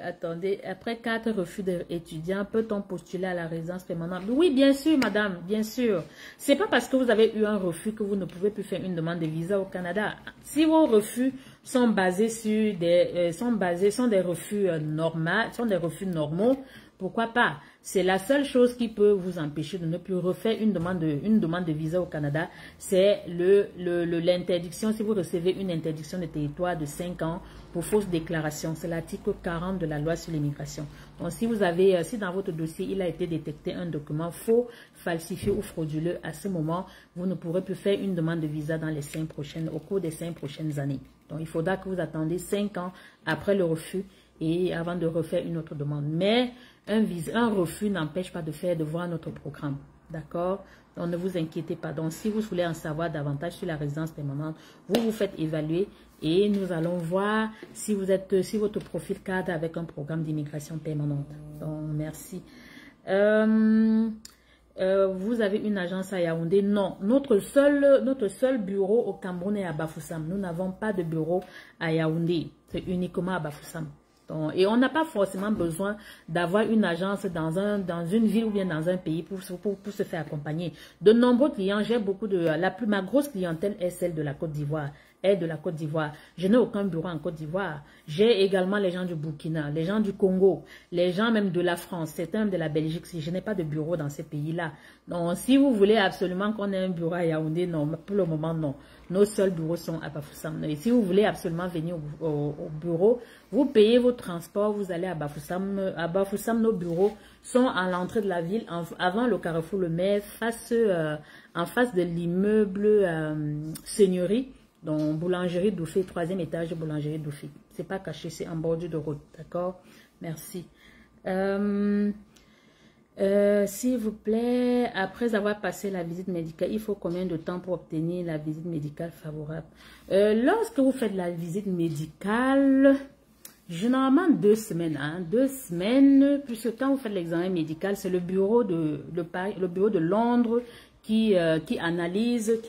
[SPEAKER 1] attendez, après 4 refus d'étudiants, peut-on postuler à la résidence permanente? Oui, bien sûr, madame, bien sûr. C'est pas parce que vous avez eu un refus que vous ne pouvez plus faire une demande de visa au Canada. Si vos refus sont basés sur sont des refus normaux, pourquoi pas? C'est la seule chose qui peut vous empêcher de ne plus refaire une demande de visa au Canada. C'est l'interdiction, si vous recevez une interdiction de territoire de 5 ans pour fausse déclaration. C'est l'article 40 de la loi sur l'immigration. Donc, si dans votre dossier, il a été détecté un document faux, falsifié ou frauduleux, à ce moment, vous ne pourrez plus faire une demande de visa au cours des 5 prochaines années. Donc, il faudra que vous attendiez 5 ans après le refus et avant de refaire une autre demande. Mais un refus n'empêche pas de voir notre programme. D'accord? Donc, ne vous inquiétez pas. Donc, si vous voulez en savoir davantage sur la résidence permanente, vous vous faites évaluer et nous allons voir si votre profil cadre avec un programme d'immigration permanente. Donc, merci. Vous avez une agence à Yaoundé? Non. Notre seul bureau au Cameroun est à Bafoussam. Nous n'avons pas de bureau à Yaoundé. C'est uniquement à Bafoussam. Et on n'a pas forcément besoin d'avoir une agence dans une ville ou bien dans un pays pour se faire accompagner. De nombreux clients, ma grosse clientèle est celle de la Côte d'Ivoire. Je n'ai aucun bureau en Côte d'Ivoire. J'ai également les gens du Burkina, les gens du Congo, les gens même de la France, certains même de la Belgique. Si je n'ai pas de bureau dans ces pays-là. Donc, si vous voulez absolument qu'on ait un bureau à Yaoundé, non, pour le moment, non. Nos seuls bureaux sont à Bafoussam. Et si vous voulez absolument venir au bureau, vous payez vos transports, vous allez à Bafoussam. À Bafoussam, nos bureaux sont à l'entrée de la ville, avant le carrefour Le Maire, en face de l'immeuble Seigneurie. Donc, boulangerie Doufé, 3e étage de boulangerie Doufé. C'est pas caché, c'est en bordure de route. D'accord? Merci. S'il vous plaît, après avoir passé la visite médicale, il faut combien de temps pour obtenir la visite médicale favorable? Lorsque vous faites la visite médicale, généralement 2 semaines. 2 semaines, puisque quand vous faites l'examen médical, c'est le bureau de Londres qui analyse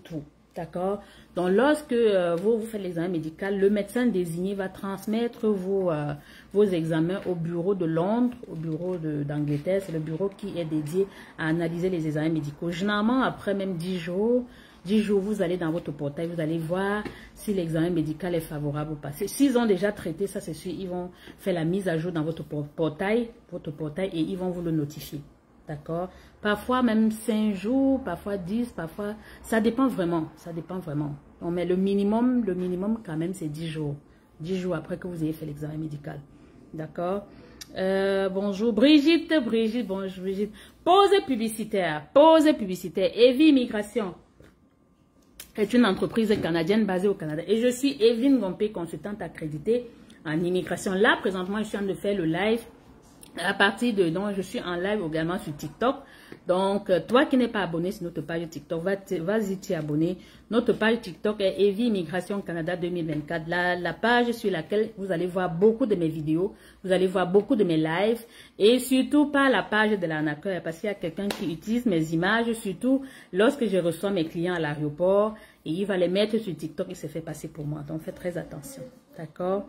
[SPEAKER 1] tout. D'accord? Donc, lorsque vous faites l'examen médical, le médecin désigné va transmettre vos examens au bureau de Londres, au bureau d'Angleterre. C'est le bureau qui est dédié à analyser les examens médicaux. Généralement, après même 10 jours, vous allez dans votre portail, vous allez voir si l'examen médical est favorable ou pas. S'ils ont déjà traité, ça c'est sûr, ils vont faire la mise à jour dans votre portail et ils vont vous le notifier. D'accord? Parfois même 5 jours, parfois 10, parfois... Ça dépend vraiment. Donc, mais le minimum quand même, c'est 10 jours. 10 jours après que vous ayez fait l'examen médical. D'accord? Bonjour Brigitte. Bonjour Brigitte. Pause publicitaire. Evie Immigration est une entreprise canadienne basée au Canada. Et je suis Evelyne Gompé, consultante accréditée en immigration. Là, présentement, je suis en train de faire le live. Donc, je suis en live également sur TikTok. Donc, toi qui n'es pas abonné sur notre page TikTok, vas-y t'y abonner. Notre page TikTok est Evie Immigration Canada 2024. La page sur laquelle vous allez voir beaucoup de mes vidéos, vous allez voir beaucoup de mes lives et surtout pas la page de l'arnaqueur parce qu'il y a quelqu'un qui utilise mes images, surtout lorsque je reçois mes clients à l'aéroport et il va les mettre sur TikTok et se fait passer pour moi. Donc, faites très attention. D'accord?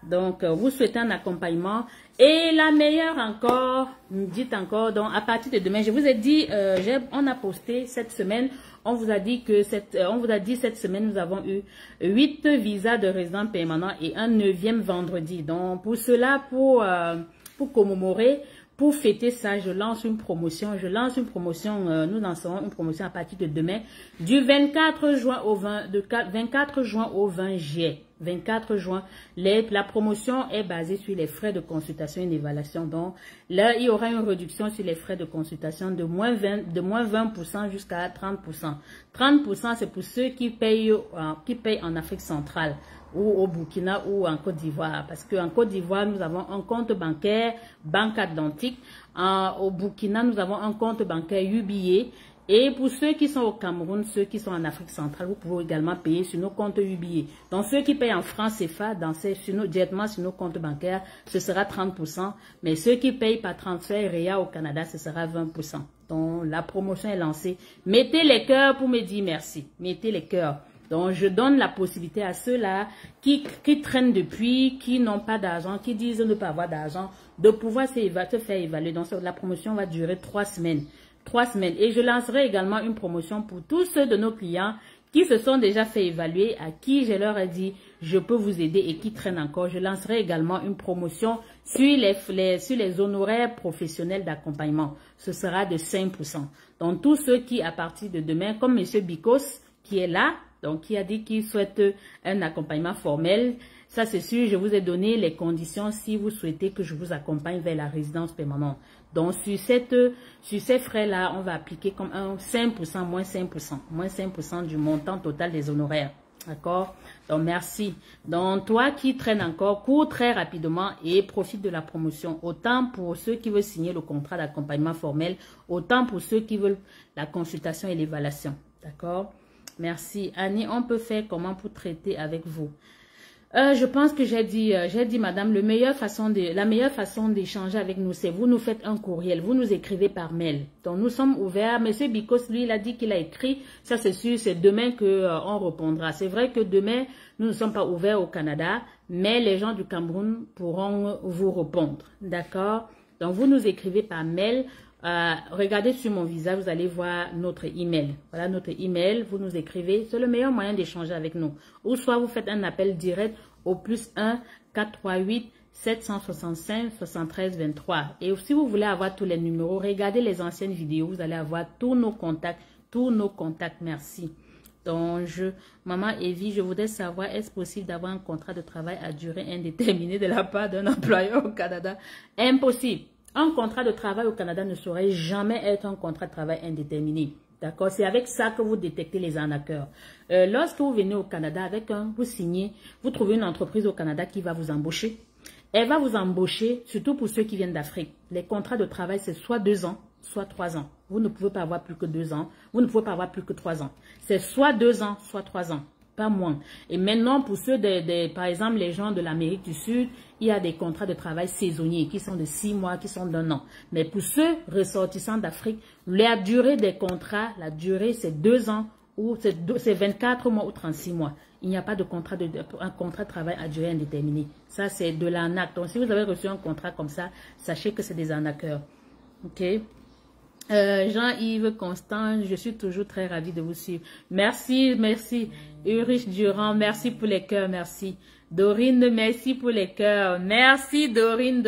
[SPEAKER 1] Donc, vous souhaitez un accompagnement. Et la meilleure encore, dites encore, donc à partir de demain, je vous ai dit, on a posté cette semaine, on vous a dit cette semaine, nous avons eu 8 visas de résidents permanents et un 9e vendredi. Donc, pour cela, pour commémorer, pour fêter ça, je lance une promotion. Nous lancerons une promotion à partir de demain, du 24 juin au 20 juillet. 24 juin. La promotion est basée sur les frais de consultation et d'évaluation. Donc, là, il y aura une réduction sur les frais de consultation de moins 20% jusqu'à 30%. 30%, c'est pour ceux qui payent en Afrique centrale ou au Burkina ou en Côte d'Ivoire. Parce qu'en Côte d'Ivoire, nous avons un compte bancaire, Banque Atlantique. Au Burkina, nous avons un compte bancaire UBA. Et pour ceux qui sont au Cameroun, ceux qui sont en Afrique centrale, vous pouvez également payer sur nos comptes UBA. Donc, ceux qui payent en francs CFA, directement sur nos comptes bancaires, ce sera 30%. Mais ceux qui payent par transfert REA au Canada, ce sera 20%. Donc, la promotion est lancée. Mettez les cœurs pour me dire merci. Mettez les cœurs. Donc, je donne la possibilité à ceux-là qui traînent depuis, qui n'ont pas d'argent, qui disent ne pas avoir d'argent, de pouvoir se faire évaluer. Donc, la promotion va durer 3 semaines. 3 semaines. Et je lancerai également une promotion pour tous ceux de nos clients qui se sont déjà fait évaluer, à qui je leur ai dit je peux vous aider et qui traînent encore. Je lancerai également une promotion sur les honoraires professionnels d'accompagnement. Ce sera de 5%. Donc, tous ceux qui, à partir de demain, comme M. Bikos, qui est là, donc qui a dit qu'il souhaite un accompagnement formel, ça c'est sûr, je vous ai donné les conditions si vous souhaitez que je vous accompagne vers la résidence permanente. Donc sur ces frais-là, on va appliquer comme un 5%, moins 5% du montant total des honoraires. D'accord? Donc merci. Donc toi qui traînes encore, cours très rapidement et profite de la promotion. Autant pour ceux qui veulent signer le contrat d'accompagnement formel, autant pour ceux qui veulent la consultation et l'évaluation. D'accord? Merci. Annie, on peut faire comment pour traiter avec vous? Je pense que j'ai dit, madame, la meilleure façon d'échanger avec nous, c'est vous nous faites un courriel, vous nous écrivez par mail. Donc, nous sommes ouverts. Monsieur Bikos, lui, il a dit qu'il a écrit. Ça, c'est sûr, c'est demain on répondra. C'est vrai que demain, nous ne sommes pas ouverts au Canada, mais les gens du Cameroun pourront vous répondre. D'accord? Donc, vous nous écrivez par mail. Regardez sur mon visage, vous allez voir notre email. Voilà notre email, vous nous écrivez. C'est le meilleur moyen d'échanger avec nous. Ou soit vous faites un appel direct au +1 438 765 73 23. Et si vous voulez avoir tous les numéros, regardez les anciennes vidéos. Vous allez avoir tous nos contacts. Merci. Donc, Maman Evie, je voudrais savoir, est-ce possible d'avoir un contrat de travail à durée indéterminée de la part d'un employeur au Canada? Impossible. Un contrat de travail au Canada ne saurait jamais être un contrat de travail indéterminé. D'accord? C'est avec ça que vous détectez les arnaqueurs. Lorsque vous venez au Canada, vous signez, vous trouvez une entreprise au Canada qui va vous embaucher. Elle va vous embaucher, surtout pour ceux qui viennent d'Afrique. Les contrats de travail, c'est soit 2 ans, soit 3 ans. Vous ne pouvez pas avoir plus que 2 ans. Vous ne pouvez pas avoir plus que 3 ans. C'est soit 2 ans, soit 3 ans. Pas moins. Et maintenant, pour ceux par exemple, les gens de l'Amérique du Sud, il y a des contrats de travail saisonniers qui sont de 6 mois, qui sont d'1 an. Mais pour ceux ressortissants d'Afrique, la durée des contrats, la durée, c'est 2 ans ou c'est 24 mois ou 36 mois. Il n'y a pas de un contrat de travail à durée indéterminée. Ça, c'est de l'arnaque. Donc, si vous avez reçu un contrat comme ça, sachez que c'est des arnaqueurs. OK? Jean-Yves Constant, je suis toujours très ravie de vous suivre. Merci. Ulrich Durand, merci pour les cœurs, merci. Dorine, merci pour les cœurs. Merci Dorine.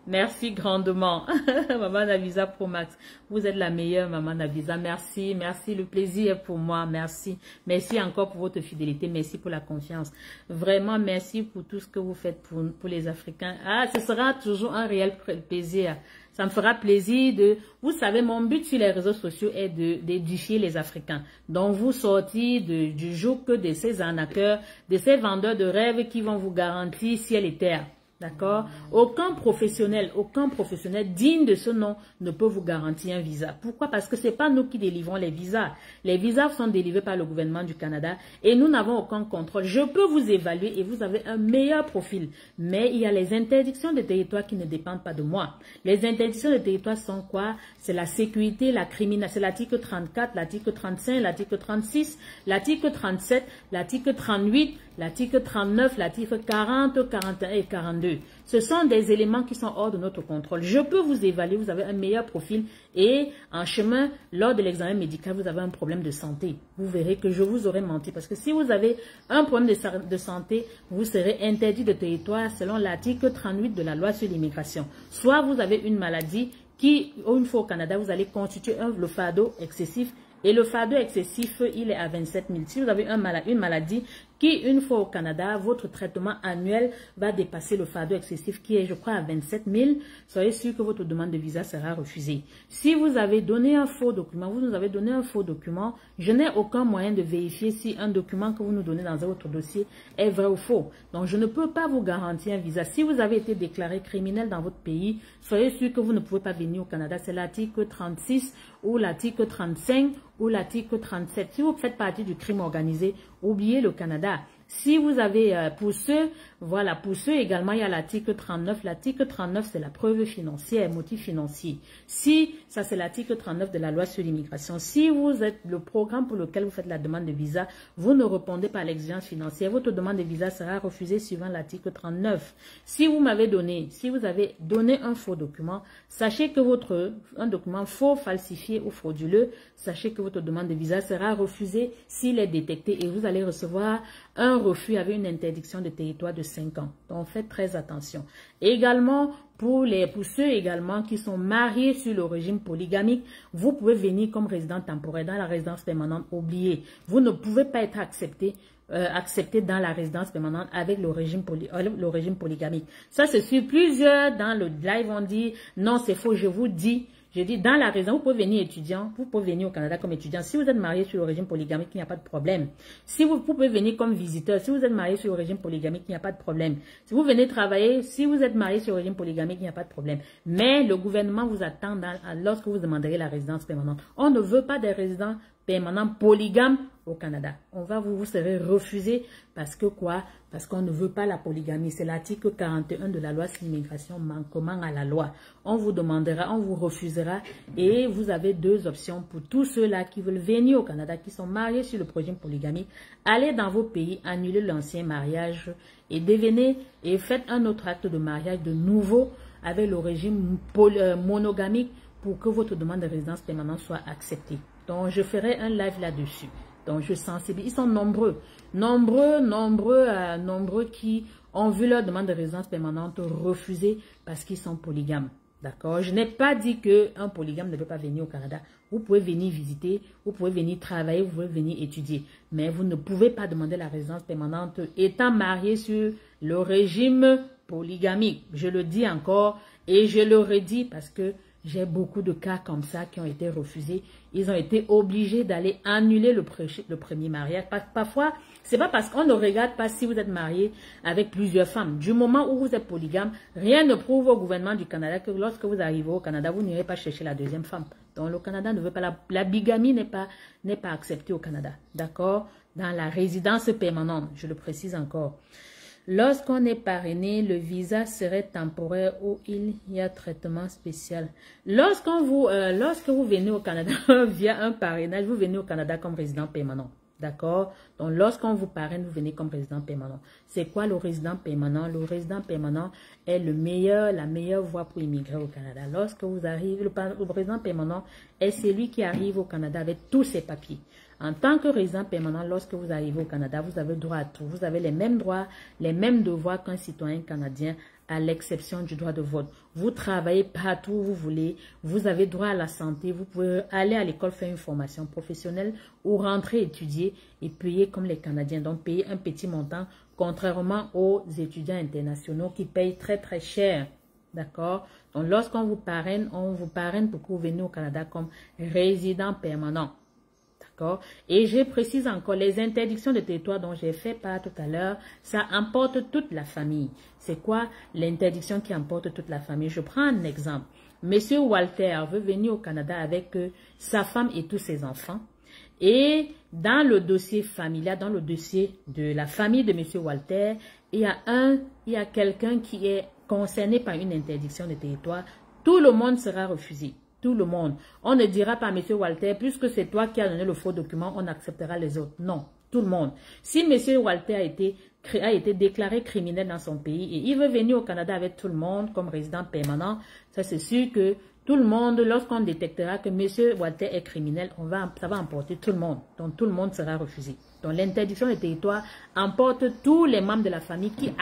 [SPEAKER 1] Merci grandement. Maman Navisa Pro Max, vous êtes la meilleure, Maman Navisa. Merci, le plaisir est pour moi. Merci encore pour votre fidélité. Merci pour la confiance. Vraiment, merci pour tout ce que vous faites pour les Africains. Ce sera toujours un réel plaisir. Ça me fera plaisir vous savez, mon but sur les réseaux sociaux est d'édifier les Africains. Donc, vous sortir du joug de ces arnaqueurs, de ces vendeurs de rêves qui vont vous garantir ciel et terre. D'accord? Aucun professionnel digne de ce nom ne peut vous garantir un visa. Pourquoi? Parce que ce n'est pas nous qui délivrons les visas. Les visas sont délivrés par le gouvernement du Canada et nous n'avons aucun contrôle. Je peux vous évaluer et vous avez un meilleur profil. Mais il y a les interdictions de territoire qui ne dépendent pas de moi. Les interdictions de territoire sont quoi? C'est la sécurité, la criminalité. C'est l'article 34, l'article 35, l'article 36, l'article 37, l'article 38, l'article 39, l'article 40, 41 et 42. Ce sont des éléments qui sont hors de notre contrôle. Je peux vous évaluer, vous avez un meilleur profil et en chemin, lors de l'examen médical, vous avez un problème de santé. Vous verrez que je vous aurai menti parce que si vous avez un problème de santé, vous serez interdit de territoire selon l'article 38 de la loi sur l'immigration. Soit vous avez une maladie qui, une fois au Canada, vous allez constituer le fardeau excessif. Et le fardeau excessif, il est à 27 000. Si vous avez une maladie qui, une fois au Canada, votre traitement annuel va dépasser le fardeau excessif qui est, je crois, à 27 000, soyez sûr que votre demande de visa sera refusée. Si vous avez donné un faux document, vous nous avez donné un faux document, je n'ai aucun moyen de vérifier si un document que vous nous donnez dans votre dossier est vrai ou faux. Donc, je ne peux pas vous garantir un visa. Si vous avez été déclaré criminel dans votre pays, soyez sûr que vous ne pouvez pas venir au Canada. C'est l'article 36 ou l'article 35 ou l'article 37. Si vous faites partie du crime organisé, oubliez le Canada. Si vous avez, pour ceux, voilà, pour ceux également, il y a l'article 39. L'article 39, c'est la preuve financière, motif financier. Si, ça c'est l'article 39 de la loi sur l'immigration. Si vous êtes le programme pour lequel vous faites la demande de visa, vous ne répondez pas à l'exigence financière, votre demande de visa sera refusée suivant l'article 39. Si vous m'avez donné, si vous avez donné un faux document, sachez que un document faux, falsifié ou frauduleux, sachez que votre demande de visa sera refusée s'il est détecté et vous allez recevoir un refus avec une interdiction de territoire de 5 ans. Donc, faites très attention. Également, pour ceux également qui sont mariés sur le régime polygamique, vous pouvez venir comme résident temporaire dans la résidence permanente. Oubliez, vous ne pouvez pas être accepté dans la résidence permanente avec le régime polygamique. Ça, c'est sûr. Plusieurs dans le live ont dit, non, c'est faux, je vous dis. Je dis, dans la résidence, vous pouvez venir étudiant, vous pouvez venir au Canada comme étudiant. Si vous êtes marié sur le régime polygamique, il n'y a pas de problème. Si vous pouvez venir comme visiteur, si vous êtes marié sur le régime polygamique, il n'y a pas de problème. Si vous venez travailler, si vous êtes marié sur le régime polygamique, il n'y a pas de problème. Mais le gouvernement vous attend lorsque vous demanderez la résidence permanente. On ne veut pas des résidents permanents polygames au Canada. Vous serez refusé parce que quoi? Parce qu'on ne veut pas la polygamie. C'est l'article 41 de la loi sur l'immigration, manquement à la loi. On vous demandera, on vous refusera et vous avez deux options pour tous ceux-là qui veulent venir au Canada, qui sont mariés sur le projet polygamique. Allez dans vos pays, annulez l'ancien mariage et devenez et faites un autre acte de mariage de nouveau avec le régime monogamique pour que votre demande de résidence permanente soit acceptée. Donc, je ferai un live là-dessus. Donc, je sensibilise. Ils sont nombreux qui ont vu leur demande de résidence permanente refusée parce qu'ils sont polygames. D'accord? Je n'ai pas dit qu'un polygame ne peut pas venir au Canada. Vous pouvez venir visiter, vous pouvez venir travailler, vous pouvez venir étudier. Mais vous ne pouvez pas demander la résidence permanente étant marié sur le régime polygamique. Je le dis encore et je le redis parce que j'ai beaucoup de cas comme ça qui ont été refusés. Ils ont été obligés d'aller annuler le premier mariage. Parfois, c'est pas parce qu'on ne regarde pas si vous êtes marié avec plusieurs femmes. Du moment où vous êtes polygame, rien ne prouve au gouvernement du Canada que lorsque vous arrivez au Canada, vous n'irez pas chercher la deuxième femme. Donc, le Canada ne veut pas la bigamie n'est pas acceptée au Canada. D'accord? Dans la résidence permanente, je le précise encore. Lorsqu'on est parrainé, le visa serait temporaire ou il y a traitement spécial. Lorsque vous venez au Canada via un parrainage, vous venez au Canada comme résident permanent. D'accord? Donc, lorsqu'on vous parraine, vous venez comme résident permanent. C'est quoi le résident permanent? Le résident permanent est la meilleure voie pour immigrer au Canada. Lorsque vous arrivez, le résident permanent est celui qui arrive au Canada avec tous ses papiers. En tant que résident permanent, lorsque vous arrivez au Canada, vous avez droit à tout. Vous avez les mêmes droits, les mêmes devoirs qu'un citoyen canadien, à l'exception du droit de vote. Vous travaillez partout où vous voulez. Vous avez droit à la santé. Vous pouvez aller à l'école faire une formation professionnelle ou rentrer étudier et payer comme les Canadiens. Donc, payer un petit montant, contrairement aux étudiants internationaux qui payent très, très cher. D'accord? Donc, lorsqu'on vous parraine, on vous parraine pour que vous veniez au Canada comme résident permanent. D'accord? Et je précise encore, les interdictions de territoire dont j'ai fait part tout à l'heure, ça emporte toute la famille. C'est quoi l'interdiction qui emporte toute la famille? Je prends un exemple. Monsieur Walter veut venir au Canada avec sa femme et tous ses enfants. Et dans le dossier familial, dans le dossier de la famille de monsieur Walter, il y a quelqu'un qui est concerné par une interdiction de territoire. Tout le monde sera refusé. Tout le monde. On ne dira pas à M. Walter, puisque c'est toi qui as donné le faux document, on acceptera les autres. Non, tout le monde. Si M. Walter a été déclaré criminel dans son pays et il veut venir au Canada avec tout le monde comme résident permanent, ça c'est sûr que tout le monde, lorsqu'on détectera que M. Walter est criminel, ça va emporter tout le monde. Donc tout le monde sera refusé. Donc l'interdiction de territoire emporte tous les membres de la famille qui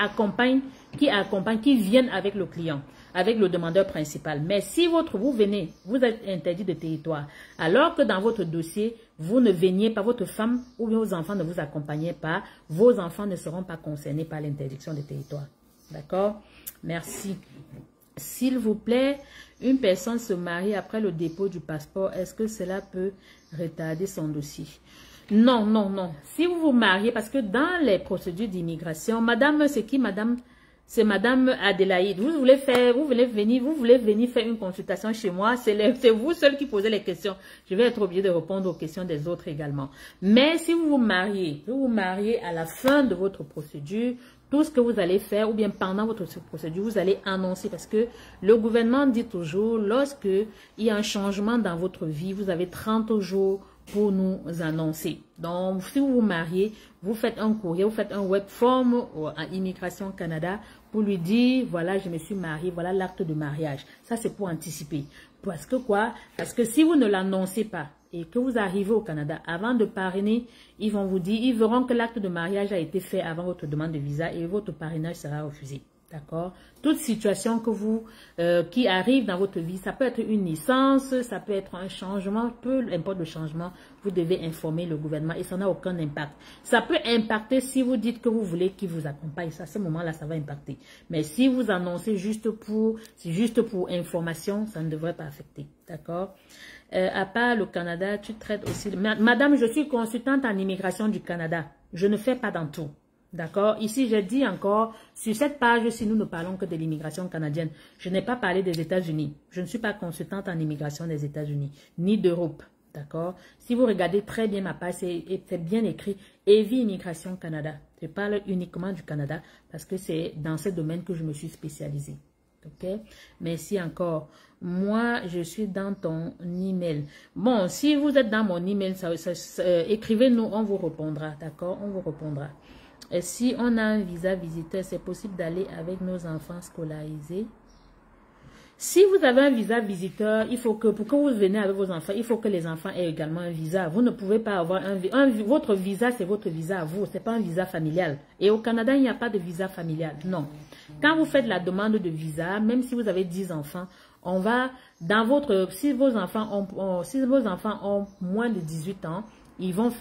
[SPEAKER 1] viennent avec le client, avec le demandeur principal. Mais si vous êtes interdit de territoire, alors que dans votre dossier, vous ne veniez pas, votre femme ou vos enfants ne vous accompagnaient pas, vos enfants ne seront pas concernés par l'interdiction de territoire. D'accord? Merci. S'il vous plaît, une personne se marie après le dépôt du passeport, est-ce que cela peut retarder son dossier? Non, non, non. Si vous vous mariez, parce que dans les procédures d'immigration, madame, c'est qui madame? c'est Madame Adélaïde. Vous voulez venir faire une consultation chez moi. C'est vous seul qui posez les questions. Je vais être obligée de répondre aux questions des autres également. Mais si vous vous mariez à la fin de votre procédure, tout ce que vous allez faire, ou bien pendant votre procédure, vous allez annoncer, parce que le gouvernement dit toujours, lorsque il y a un changement dans votre vie, vous avez 30 jours pour nous annoncer. Donc, si vous vous mariez, vous faites un courrier, vous faites un web form à Immigration Canada pour lui dire, voilà, je me suis mariée, voilà l'acte de mariage. Ça, c'est pour anticiper. Parce que quoi? Parce que si vous ne l'annoncez pas et que vous arrivez au Canada, avant de parrainer, ils vont vous dire, ils verront que l'acte de mariage a été fait avant votre demande de visa et votre parrainage sera refusé. D'accord? Toute situation que qui arrive dans votre vie, ça peut être une licence, ça peut être un changement, peu importe le changement, vous devez informer le gouvernement et ça n'a aucun impact. Ça peut impacter si vous dites que vous voulez qu'il vous accompagne, ça, à ce moment-là, ça va impacter. Mais si vous annoncez juste pour information, ça ne devrait pas affecter. D'accord? À part le Canada, tu traites aussi... Madame, je suis consultante en immigration du Canada. Je ne fais pas dans tout. D'accord? Ici, j'ai dit encore, sur cette page, si nous ne parlons que de l'immigration canadienne, je n'ai pas parlé des États-Unis. Je ne suis pas consultante en immigration des États-Unis, ni d'Europe. D'accord? Si vous regardez très bien ma page, c'est bien écrit EVI Immigration Canada. Je parle uniquement du Canada parce que c'est dans ce domaine que je me suis spécialisée. Ok? Merci encore. Moi, je suis dans ton email. Bon, si vous êtes dans mon email, écrivez-nous, on vous répondra. D'accord? On vous répondra. Et si on a un visa visiteur, c'est possible d'aller avec nos enfants scolarisés. Si vous avez un visa visiteur, il faut que, pour que vous venez avec vos enfants, il faut que les enfants aient également un visa. Vous ne pouvez pas avoir votre visa, c'est votre visa à vous, c'est pas un visa familial. Et au Canada, il n'y a pas de visa familial, non. Quand vous faites la demande de visa, même si vous avez 10 enfants, on va, si vos enfants ont moins de 18 ans, ils vont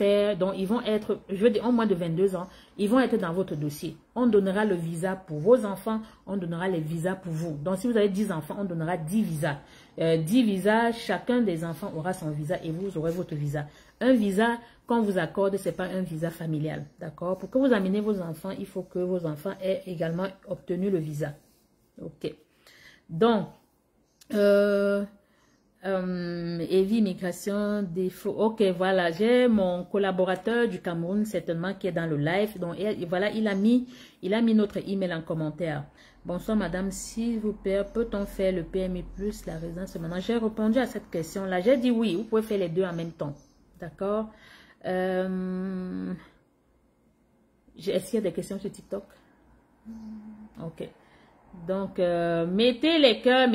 [SPEAKER 1] être, je veux dire, en moins de 22 ans, ils vont être dans votre dossier. On donnera le visa pour vos enfants, on donnera les visas pour vous. Donc, si vous avez 10 enfants, on donnera 10 visas. 10 visas, chacun des enfants aura son visa et vous aurez votre visa. Un visa, qu'on vous accorde, ce n'est pas un visa familial. D'accord? Pour que vous amenez vos enfants, il faut que vos enfants aient également obtenu le visa. OK. Donc, EVI Immigration défaut. Ok, voilà, j'ai mon collaborateur du Cameroun certainement qui est dans le live. Donc voilà, il a mis notre email en commentaire. Bonsoir madame, s'il vous plaît, peut-on faire le PMI plus la résidence maintenant? J'ai répondu à cette question là. J'ai dit oui, vous pouvez faire les deux en même temps. D'accord? Est-ce qu'il y a des questions sur TikTok? Ok. Donc, mettez les cœurs,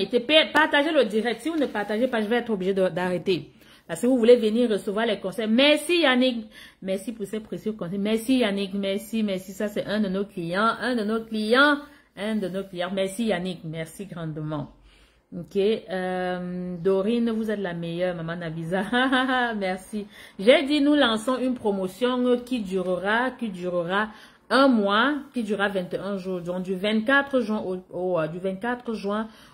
[SPEAKER 1] partagez le direct. Si vous ne partagez pas, je vais être obligé d'arrêter. Parce que vous voulez venir recevoir les conseils. Merci Yannick. Merci pour ces précieux conseils. Merci Yannick. Merci. Ça, c'est un de nos clients. Merci Yannick. Merci grandement. Ok. Dorine, vous êtes la meilleure, maman Nabisa. Merci. J'ai dit, nous lançons une promotion qui durera un mois, qui durera 21 jours. Donc, du 24 juin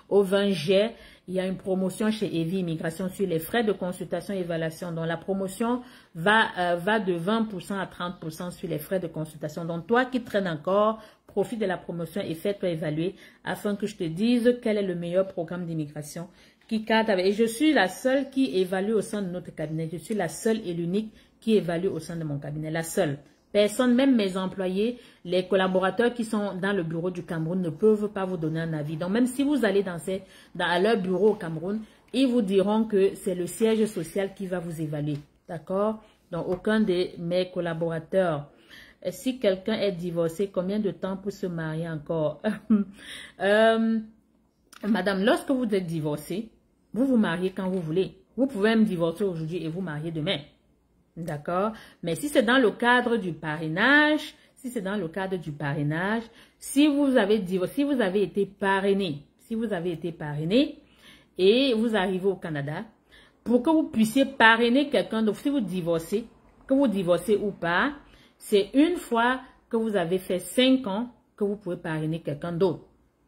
[SPEAKER 1] au 20 juillet, il y a une promotion chez EVI Immigration sur les frais de consultation et évaluation. Donc, la promotion va de 20% à 30% sur les frais de consultation. Donc, toi qui traînes encore, profite de la promotion et fais-toi évaluer afin que je te dise quel est le meilleur programme d'immigration qui cadre avec. Et je suis la seule qui évalue au sein de notre cabinet. Je suis la seule et l'unique qui évalue au sein de mon cabinet. La seule. Personne, même mes employés, les collaborateurs qui sont dans le bureau du Cameroun ne peuvent pas vous donner un avis. Donc, même si vous allez à leur bureau au Cameroun, ils vous diront que c'est le siège social qui va vous évaluer. D'accord? Donc, aucun de mes collaborateurs. Si quelqu'un est divorcé, combien de temps pour se marier encore? Madame, lorsque vous êtes divorcé, vous vous mariez quand vous voulez. Vous pouvez me divorcer aujourd'hui et vous marier demain. D'accord? Mais si c'est dans le cadre du parrainage, si vous avez été parrainé, et vous arrivez au Canada, pour que vous puissiez parrainer quelqu'un d'autre, si vous divorcez, que vous divorcez ou pas, c'est une fois que vous avez fait 5 ans que vous pouvez parrainer quelqu'un d'autre.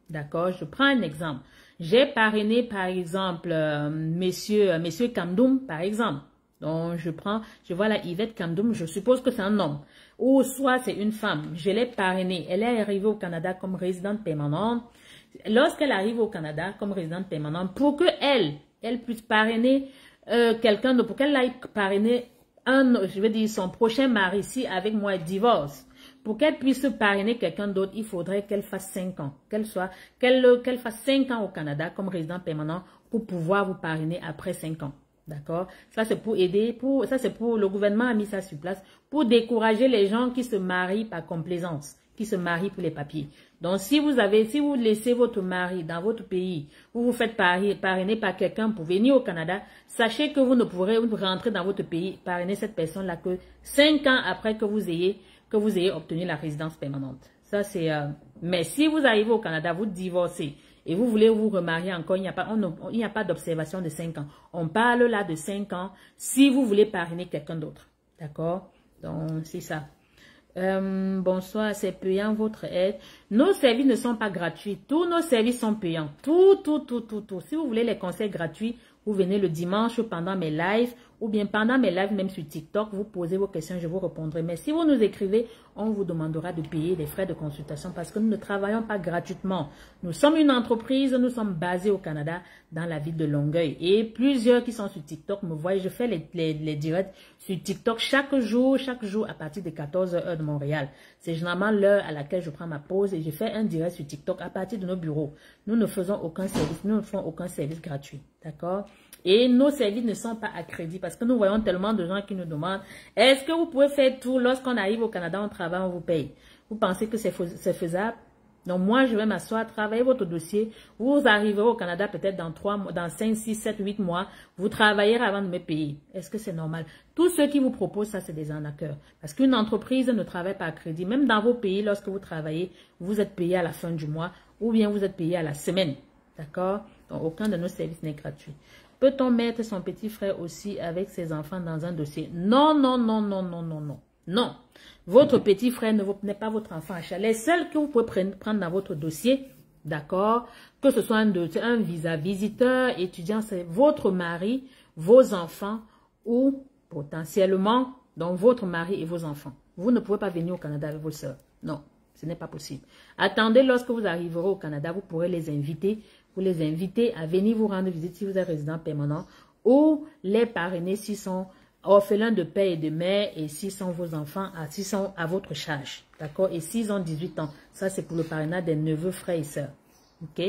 [SPEAKER 1] D'accord? Je prends un exemple. J'ai parrainé, par exemple, monsieur Kamdoum, par exemple. Donc, je vois la Yvette Kandoum, je suppose que c'est un homme. Ou soit c'est une femme. Je l'ai parrainée. Elle est arrivée au Canada comme résidente permanente. Lorsqu'elle arrive au Canada comme résidente permanente, pour que elle puisse parrainer quelqu'un d'autre, pour qu'elle aille parrainer je veux dire son prochain mari, si avec moi elle divorce, pour qu'elle puisse parrainer quelqu'un d'autre, il faudrait qu'elle fasse 5 ans, qu'elle fasse 5 ans au Canada comme résident permanent pour pouvoir vous parrainer après 5 ans. D'accord? Ça c'est pour aider, le gouvernement a mis ça sur place pour décourager les gens qui se marient par complaisance, qui se marient pour les papiers. Donc si vous laissez votre mari dans votre pays, vous vous faites parrainer par quelqu'un pour venir au Canada, sachez que vous ne pourrez rentrer dans votre pays, parrainer cette personne-là que 5 ans après que vous ayez obtenu la résidence permanente. Ça c'est mais si vous arrivez au Canada, vous divorcez et vous voulez vous remarier encore, il n'y a pas d'observation de 5 ans. On parle là de 5 ans si vous voulez parrainer quelqu'un d'autre. D'accord? Donc c'est ça. Bonsoir, c'est payant votre aide. Nos services ne sont pas gratuits. Tous nos services sont payants. Tout. Si vous voulez les conseils gratuits, vous venez le dimanche pendant mes lives ou bien pendant mes lives même sur TikTok, vous posez vos questions, je vous répondrai. Mais si vous nous écrivez, on vous demandera de payer des frais de consultation parce que nous ne travaillons pas gratuitement. Nous sommes une entreprise, nous sommes basés au Canada, dans la ville de Longueuil. Et plusieurs qui sont sur TikTok me voient, je fais les directs sur TikTok chaque jour à partir de 14 h de Montréal. C'est généralement l'heure à laquelle je prends ma pause et je fais un direct sur TikTok à partir de nos bureaux. Nous ne faisons aucun service, nous ne faisons aucun service gratuit. D'accord? Et nos services ne sont pas à crédit parce que nous voyons tellement de gens qui nous demandent est-ce que vous pouvez faire tout lorsqu'on arrive au Canada, on travaille, on vous paye. Vous pensez que c'est faisable? Donc moi, je vais m'asseoir, travailler votre dossier. Vous arriverez au Canada peut-être dans 5, 6, 7, 8 mois. Vous travaillerez avant de me payer. Est-ce que c'est normal? Tous ceux qui vous proposent ça, c'est des arnaqueurs. Parce qu'une entreprise ne travaille pas à crédit. Même dans vos pays, lorsque vous travaillez, vous êtes payé à la fin du mois ou bien vous êtes payé à la semaine. D'accord? Donc aucun de nos services n'est gratuit. Peut-on mettre son petit frère aussi avec ses enfants dans un dossier? Non. Non. Votre petit frère n'est pas votre enfant à charge. Les seuls que vous pouvez prendre dans votre dossier, d'accord, que ce soit un visa visiteur, étudiant, c'est votre mari, vos enfants ou potentiellement donc votre mari et vos enfants. Vous ne pouvez pas venir au Canada avec vos soeurs. Non, ce n'est pas possible. Attendez, lorsque vous arriverez au Canada, vous pourrez les inviter. Vous les invitez à venir vous rendre visite si vous êtes résident permanent ou les parrainer s'ils sont orphelins de père et de mère et s'ils sont vos enfants, s'ils sont à votre charge. D'accord? Et s'ils ont 18 ans. Ça, c'est pour le parrainage des neveux, frères et sœurs. Ok?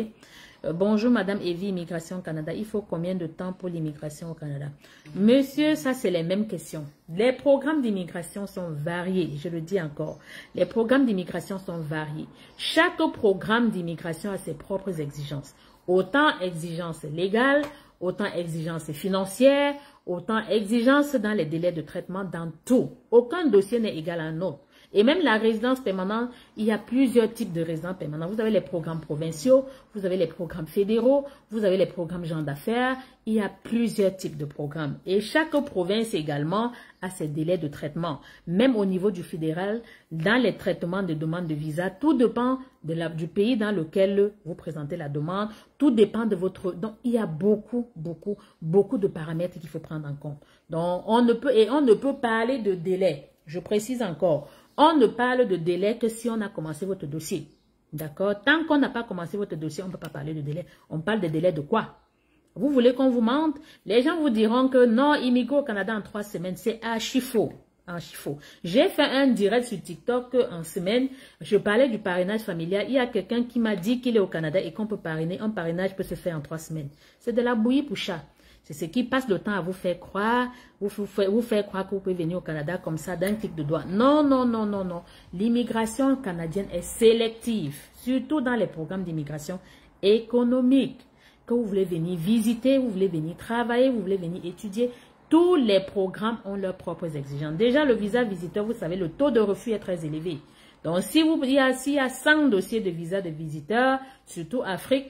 [SPEAKER 1] Bonjour, Madame Evie, Immigration Canada. Il faut combien de temps pour l'immigration au Canada? Monsieur, ça, c'est les mêmes questions. Les programmes d'immigration sont variés. Je le dis encore. Les programmes d'immigration sont variés. Chaque programme d'immigration a ses propres exigences. Autant exigences légales, autant exigences financières, autant exigences dans les délais de traitement, dans tout. Aucun dossier n'est égal à un autre. Et même la résidence permanente, il y a plusieurs types de résidence permanente. Vous avez les programmes provinciaux, vous avez les programmes fédéraux, vous avez les programmes gens d'affaires. Il y a plusieurs types de programmes. Et chaque province également a ses délais de traitement. Même au niveau du fédéral, dans les traitements de demande de visa, tout dépend du pays dans lequel vous présentez la demande. Tout dépend de votre... Donc, il y a beaucoup de paramètres qu'il faut prendre en compte. Donc, on ne peut parler de délai. Je précise encore. On ne parle de délai que si on a commencé votre dossier. D'accord? Tant qu'on n'a pas commencé votre dossier, on ne peut pas parler de délai. On parle de délai de quoi? Vous voulez qu'on vous mente? Les gens vous diront que non, immigrer au Canada en 3 semaines, c'est archi faux. Archi faux. J'ai fait un direct sur TikTok en semaine. Je parlais du parrainage familial. Il y a quelqu'un qui m'a dit qu'il est au Canada et qu'on peut parrainer. Un parrainage peut se faire en 3 semaines. C'est de la bouillie pour chat. C'est ce qui passe le temps à vous faire croire, vous faire croire que vous pouvez venir au Canada comme ça d'un clic de doigt. Non. L'immigration canadienne est sélective, surtout dans les programmes d'immigration économique. Que vous voulez venir visiter, vous voulez venir travailler, vous voulez venir étudier, tous les programmes ont leurs propres exigences. Déjà, le visa visiteur, vous savez, le taux de refus est très élevé. Donc, s'il y a 100 dossiers de visa de visiteurs, surtout Afrique,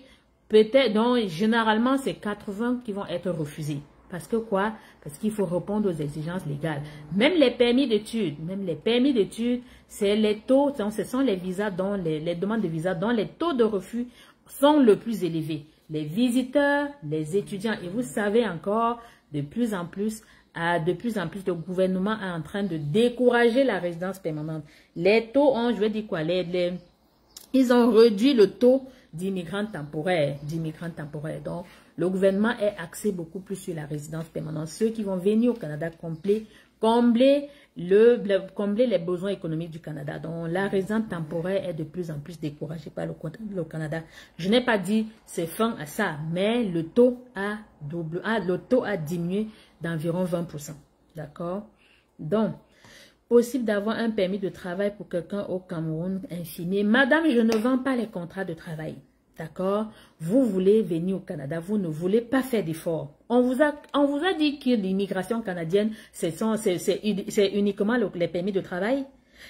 [SPEAKER 1] peut-être, donc généralement, c'est 80 qui vont être refusés. Parce que quoi? Parce qu'il faut répondre aux exigences légales. Même les permis d'études, c'est les taux, donc ce sont les visas dont les demandes de visa dont les taux de refus sont le plus élevés. Les visiteurs, les étudiants, et vous savez encore, de plus en plus, de plus en plus, le gouvernement est en train de décourager la résidence permanente. Les taux ont, je vais dire quoi, ils ont réduit le taux d'immigrants temporaires, Donc, le gouvernement est axé beaucoup plus sur la résidence permanente. Ceux qui vont venir au Canada combler les besoins économiques du Canada. Donc, la résidence temporaire est de plus en plus découragée par le Canada. Je n'ai pas dit c'est fin à ça, mais le taux a diminué d'environ 20%. D'accord? Donc, possible d'avoir un permis de travail pour quelqu'un au Cameroun, infirmier. Madame, je ne vends pas les contrats de travail. D'accord? Vous voulez venir au Canada, vous ne voulez pas faire d'efforts. On vous a dit que l'immigration canadienne, c'est uniquement les permis de travail.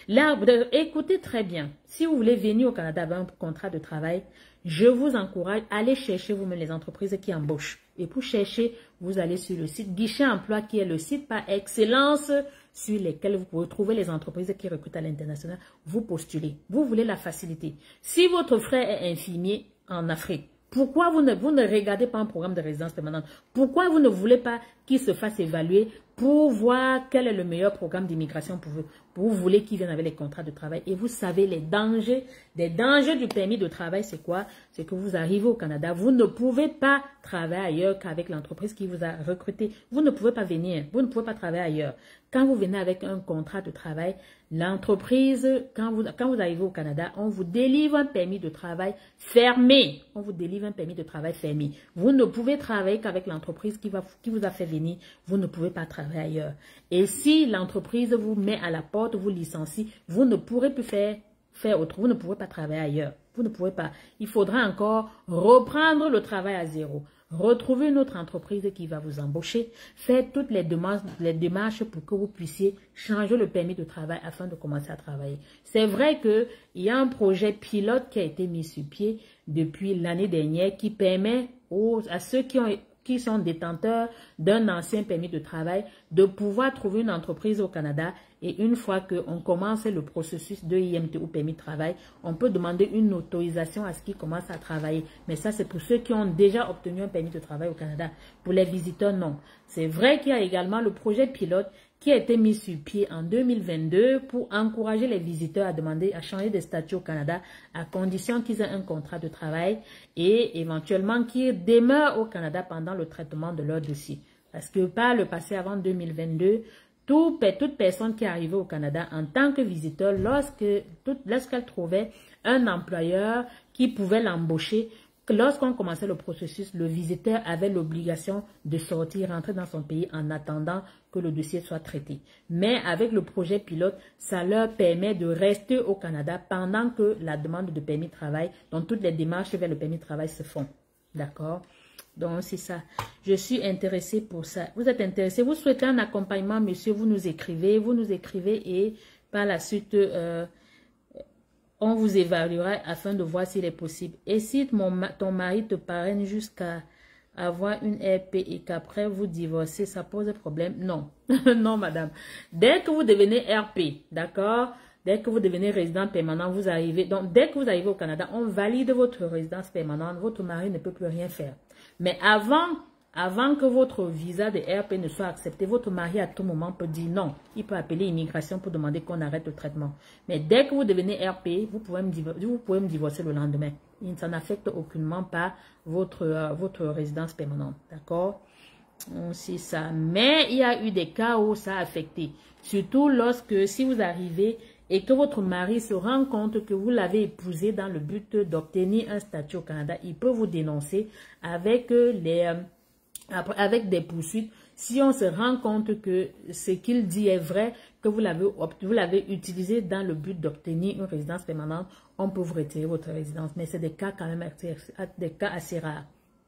[SPEAKER 1] Là, écoutez très bien. Si vous voulez venir au Canada avec un contrat de travail, je vous encourage à aller chercher vous-même les entreprises qui embauchent. Et pour chercher, vous allez sur le site Guichet Emploi, qui est le site par excellence sur lequel vous pouvez trouver les entreprises qui recrutent à l'international. Vous postulez. Vous voulez la facilité. Si votre frère est infirmier en Afrique, pourquoi vous ne regardez pas un programme de résidence permanente? Pourquoi vous ne voulez pas qu'il se fasse évaluer pour voir quel est le meilleur programme d'immigration pour vous? Vous voulez qu'il vienne avec les contrats de travail. Et vous savez les dangers du permis de travail, c'est quoi? C'est que vous arrivez au Canada, vous ne pouvez pas travailler ailleurs qu'avec l'entreprise qui vous a recruté. Vous ne pouvez pas venir, vous ne pouvez pas travailler ailleurs. Quand vous venez avec un contrat de travail, l'entreprise, quand vous arrivez au Canada, on vous délivre un permis de travail fermé. On vous délivre un permis de travail fermé. Vous ne pouvez travailler qu'avec l'entreprise qui vous a fait venir. Vous ne pouvez pas travailler ailleurs. Et si l'entreprise vous met à la porte, vous licencie, vous ne pourrez plus faire autre. Vous ne pourrez pas travailler ailleurs. Vous ne pouvez pas. Il faudra encore reprendre le travail à zéro. Retrouver une autre entreprise qui va vous embaucher. Faire toutes les démarches pour que vous puissiez changer le permis de travail afin de commencer à travailler. C'est vrai qu'il y a un projet pilote qui a été mis sur pied depuis l'année dernière qui permet à ceux qui sont détenteurs d'un ancien permis de travail de pouvoir trouver une entreprise au Canada. Et une fois qu'on commence le processus de IMT ou permis de travail, on peut demander une autorisation à ce qu'ils commencent à travailler. Mais ça, c'est pour ceux qui ont déjà obtenu un permis de travail au Canada. Pour les visiteurs, non. C'est vrai qu'il y a également le projet pilote qui a été mis sur pied en 2022 pour encourager les visiteurs à changer de statut au Canada à condition qu'ils aient un contrat de travail et éventuellement qu'ils demeurent au Canada pendant le traitement de leur dossier. Parce que par le passé, avant 2022, toute personne qui arrivait au Canada en tant que visiteur, lorsqu'elle trouvait un employeur qui pouvait l'embaucher, lorsqu'on commençait le processus, le visiteur avait l'obligation de sortir, rentrer dans son pays en attendant que le dossier soit traité. Mais avec le projet pilote, ça leur permet de rester au Canada pendant que la demande de permis de travail, donc toutes les démarches vers le permis de travail se font. D'accord? Donc, c'est ça. Je suis intéressée pour ça. Vous êtes intéressé, vous souhaitez un accompagnement, monsieur, vous nous écrivez et par la suite, on vous évaluera afin de voir s'il est possible. Et si ton mari te parraine jusqu'à avoir une RP et qu'après vous divorcez, ça pose problème? Non. Non, madame. Dès que vous devenez RP, d'accord? Dès que vous devenez résident permanent, vous arrivez. Donc, dès que vous arrivez au Canada, on valide votre résidence permanente. Votre mari ne peut plus rien faire. Mais avant que votre visa de RP ne soit accepté, votre mari à tout moment peut dire non. Il peut appeler immigration pour demander qu'on arrête le traitement. Mais dès que vous devenez RP, vous pouvez me divorcer le lendemain. Il ne n'affecte aucunement pas votre résidence permanente. D'accord? C'est ça. Mais il y a eu des cas où ça a affecté. Surtout si vous arrivez et que votre mari se rend compte que vous l'avez épousé dans le but d'obtenir un statut au Canada, il peut vous dénoncer avec des poursuites. Si on se rend compte que ce qu'il dit est vrai, que vous l'avez utilisé dans le but d'obtenir une résidence permanente, on peut vous retirer votre résidence. Mais c'est des cas quand même assez rares.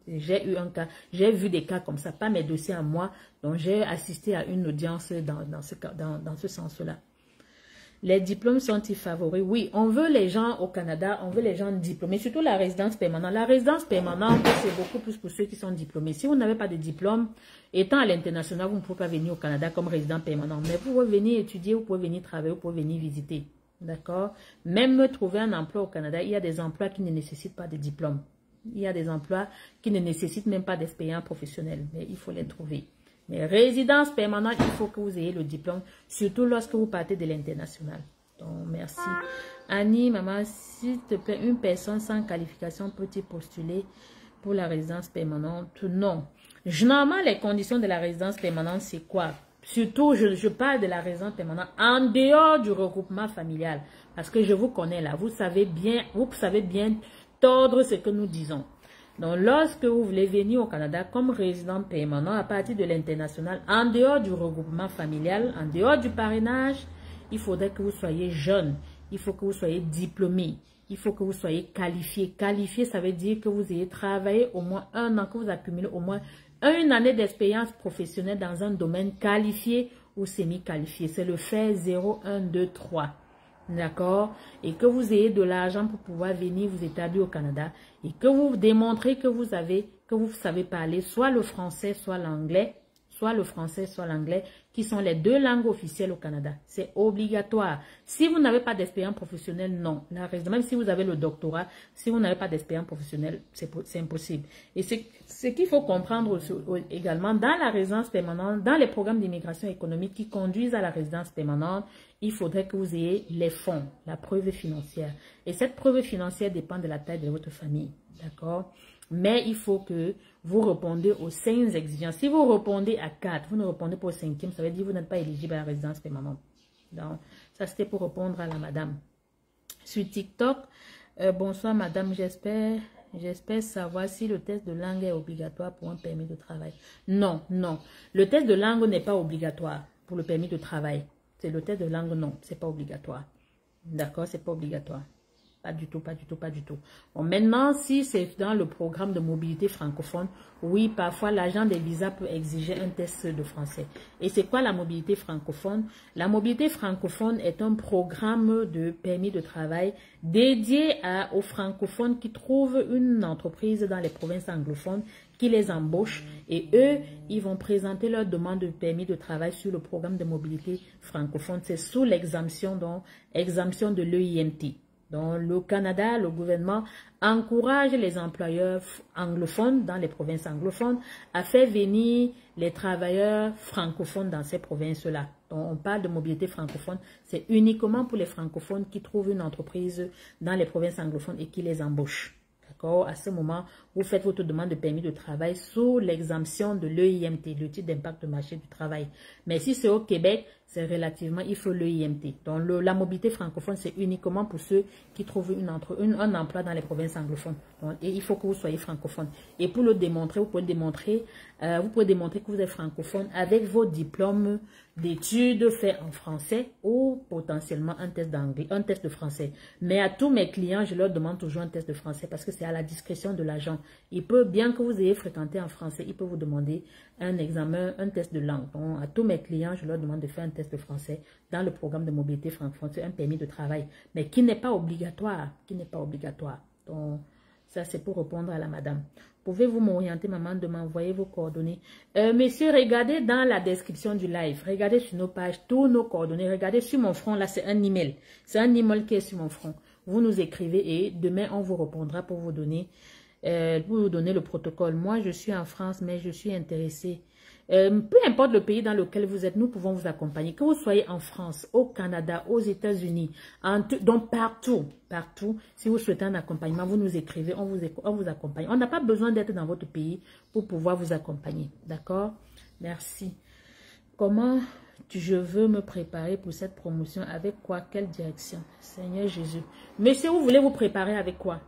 [SPEAKER 1] J'ai vu des cas comme ça, pas mes dossiers à moi, donc j'ai assisté à une audience dans ce sens-là. Les diplômes sont-ils favoris? Oui, on veut les gens au Canada, on veut les gens diplômés, surtout la résidence permanente. La résidence permanente, c'est beaucoup plus pour ceux qui sont diplômés. Si vous n'avez pas de diplôme, étant à l'international, vous ne pouvez pas venir au Canada comme résident permanent. Mais vous pouvez venir étudier, vous pouvez venir travailler, vous pouvez venir visiter. D'accord? Même trouver un emploi au Canada, il y a des emplois qui ne nécessitent pas de diplôme. Il y a des emplois qui ne nécessitent même pas d'expérience professionnelle, mais il faut les trouver. Mais résidence permanente, il faut que vous ayez le diplôme, surtout lorsque vous partez de l'international. Donc, merci. Annie, maman, s'il te plaît, une personne sans qualification peut-il postuler pour la résidence permanente? Non. Généralement, les conditions de la résidence permanente, c'est quoi? Surtout, je parle de la résidence permanente en dehors du regroupement familial. Parce que je vous connais là. Vous savez bien tordre ce que nous disons. Donc, lorsque vous voulez venir au Canada comme résident permanent à partir de l'international, en dehors du regroupement familial, en dehors du parrainage, il faudrait que vous soyez jeune. Il faut que vous soyez diplômé. Il faut que vous soyez qualifié. Qualifié, ça veut dire que vous ayez travaillé au moins 1 an, que vous accumulez au moins 1 année d'expérience professionnelle dans un domaine qualifié ou semi-qualifié. C'est le fait 0, 1, 2, 3. D'accord? Et que vous ayez de l'argent pour pouvoir venir vous établir au Canada et que vous démontrez que vous savez parler soit le français, soit l'anglais, qui sont les 2 langues officielles au Canada. C'est obligatoire. Si vous n'avez pas d'expérience professionnelle, non. Même si vous avez le doctorat, si vous n'avez pas d'expérience professionnelle, c'est impossible. Et ce qu'il faut comprendre également, dans la résidence permanente, dans les programmes d'immigration économique qui conduisent à la résidence permanente, il faudrait que vous ayez les fonds, la preuve financière. Et cette preuve financière dépend de la taille de votre famille. D'accord? Mais il faut que vous répondez aux 5 exigences. Si vous répondez à 4, vous ne répondez pas au 5e, ça veut dire que vous n'êtes pas éligible à la résidence permanente. Donc, ça c'était pour répondre à la madame. Sur TikTok, bonsoir madame, j'espère savoir si le test de langue est obligatoire pour un permis de travail. Non, non. Le test de langue n'est pas obligatoire pour le permis de travail. C'est le test de langue, non, c'est pas obligatoire. D'accord, c'est pas obligatoire. Pas du tout, pas du tout, pas du tout. Bon, maintenant, si c'est dans le programme de mobilité francophone, oui, parfois l'agent des visas peut exiger un test de français. Et c'est quoi la mobilité francophone? La mobilité francophone est un programme de permis de travail dédié aux francophones qui trouvent une entreprise dans les provinces anglophones qui les embauche et eux, ils vont présenter leur demande de permis de travail sur le programme de mobilité francophone. C'est sous l'exemption de l'EIMT. Donc, le Canada, le gouvernement encourage les employeurs anglophones dans les provinces anglophones à faire venir les travailleurs francophones dans ces provinces-là. Donc, on parle de mobilité francophone, c'est uniquement pour les francophones qui trouvent une entreprise dans les provinces anglophones et qui les embauchent. D'accord? À ce moment, vous faites votre demande de permis de travail sous l'exemption de l'EIMT, l'étude d'impact de marché du travail. Mais si c'est au Québec, c'est relativement, il faut l'EIMT. Donc, la mobilité francophone, c'est uniquement pour ceux qui trouvent un emploi dans les provinces anglophones. Donc, et il faut que vous soyez francophone. Et pour le démontrer, vous pouvez démontrer que vous êtes francophone avec vos diplômes d'études faits en français ou potentiellement un test d'anglais, un test de français. Mais à tous mes clients, je leur demande toujours un test de français parce que c'est à la discrétion de l'agent. Il peut, bien que vous ayez fréquenté en français, il peut vous demander un examen, un test de langue. Donc, à tous mes clients, je leur demande de faire un test de français dans le programme de mobilité francophone, un permis de travail, mais qui n'est pas obligatoire, Donc, ça, c'est pour répondre à la madame. Pouvez-vous m'orienter, maman, de m'envoyer vos coordonnées? Messieurs, regardez dans la description du live. Regardez sur nos pages, tous nos coordonnées. Regardez sur mon front, là, c'est un email. C'est un email qui est sur mon front. Vous nous écrivez et demain, on vous répondra pour vous donner le protocole. Moi, je suis en France, mais je suis intéressée. Peu importe le pays dans lequel vous êtes, nous pouvons vous accompagner. Que vous soyez en France, au Canada, aux États-Unis, donc partout, si vous souhaitez un accompagnement, vous nous écrivez, on vous accompagne. On n'a pas besoin d'être dans votre pays pour pouvoir vous accompagner. D'accord? Merci. Comment je veux me préparer pour cette promotion? Avec quoi? Quelle direction? Seigneur Jésus. Monsieur, vous voulez vous préparer avec quoi?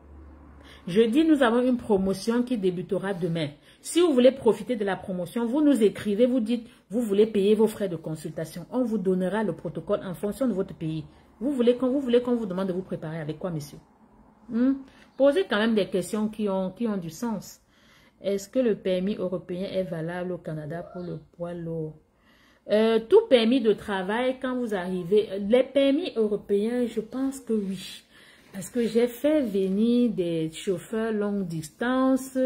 [SPEAKER 1] Jeudi, nous avons une promotion qui débutera demain. Si vous voulez profiter de la promotion, vous nous écrivez, vous dites, vous voulez payer vos frais de consultation. On vous donnera le protocole en fonction de votre pays. Vous voulez qu'on vous demande de vous préparer avec quoi, monsieur? Posez quand même des questions qui ont du sens. Est-ce que le permis européen est valable au Canada pour le poids lourd? Tout permis de travail, quand vous arrivez, les permis européens, je pense que oui. Parce que j'ai fait venir des chauffeurs longue distance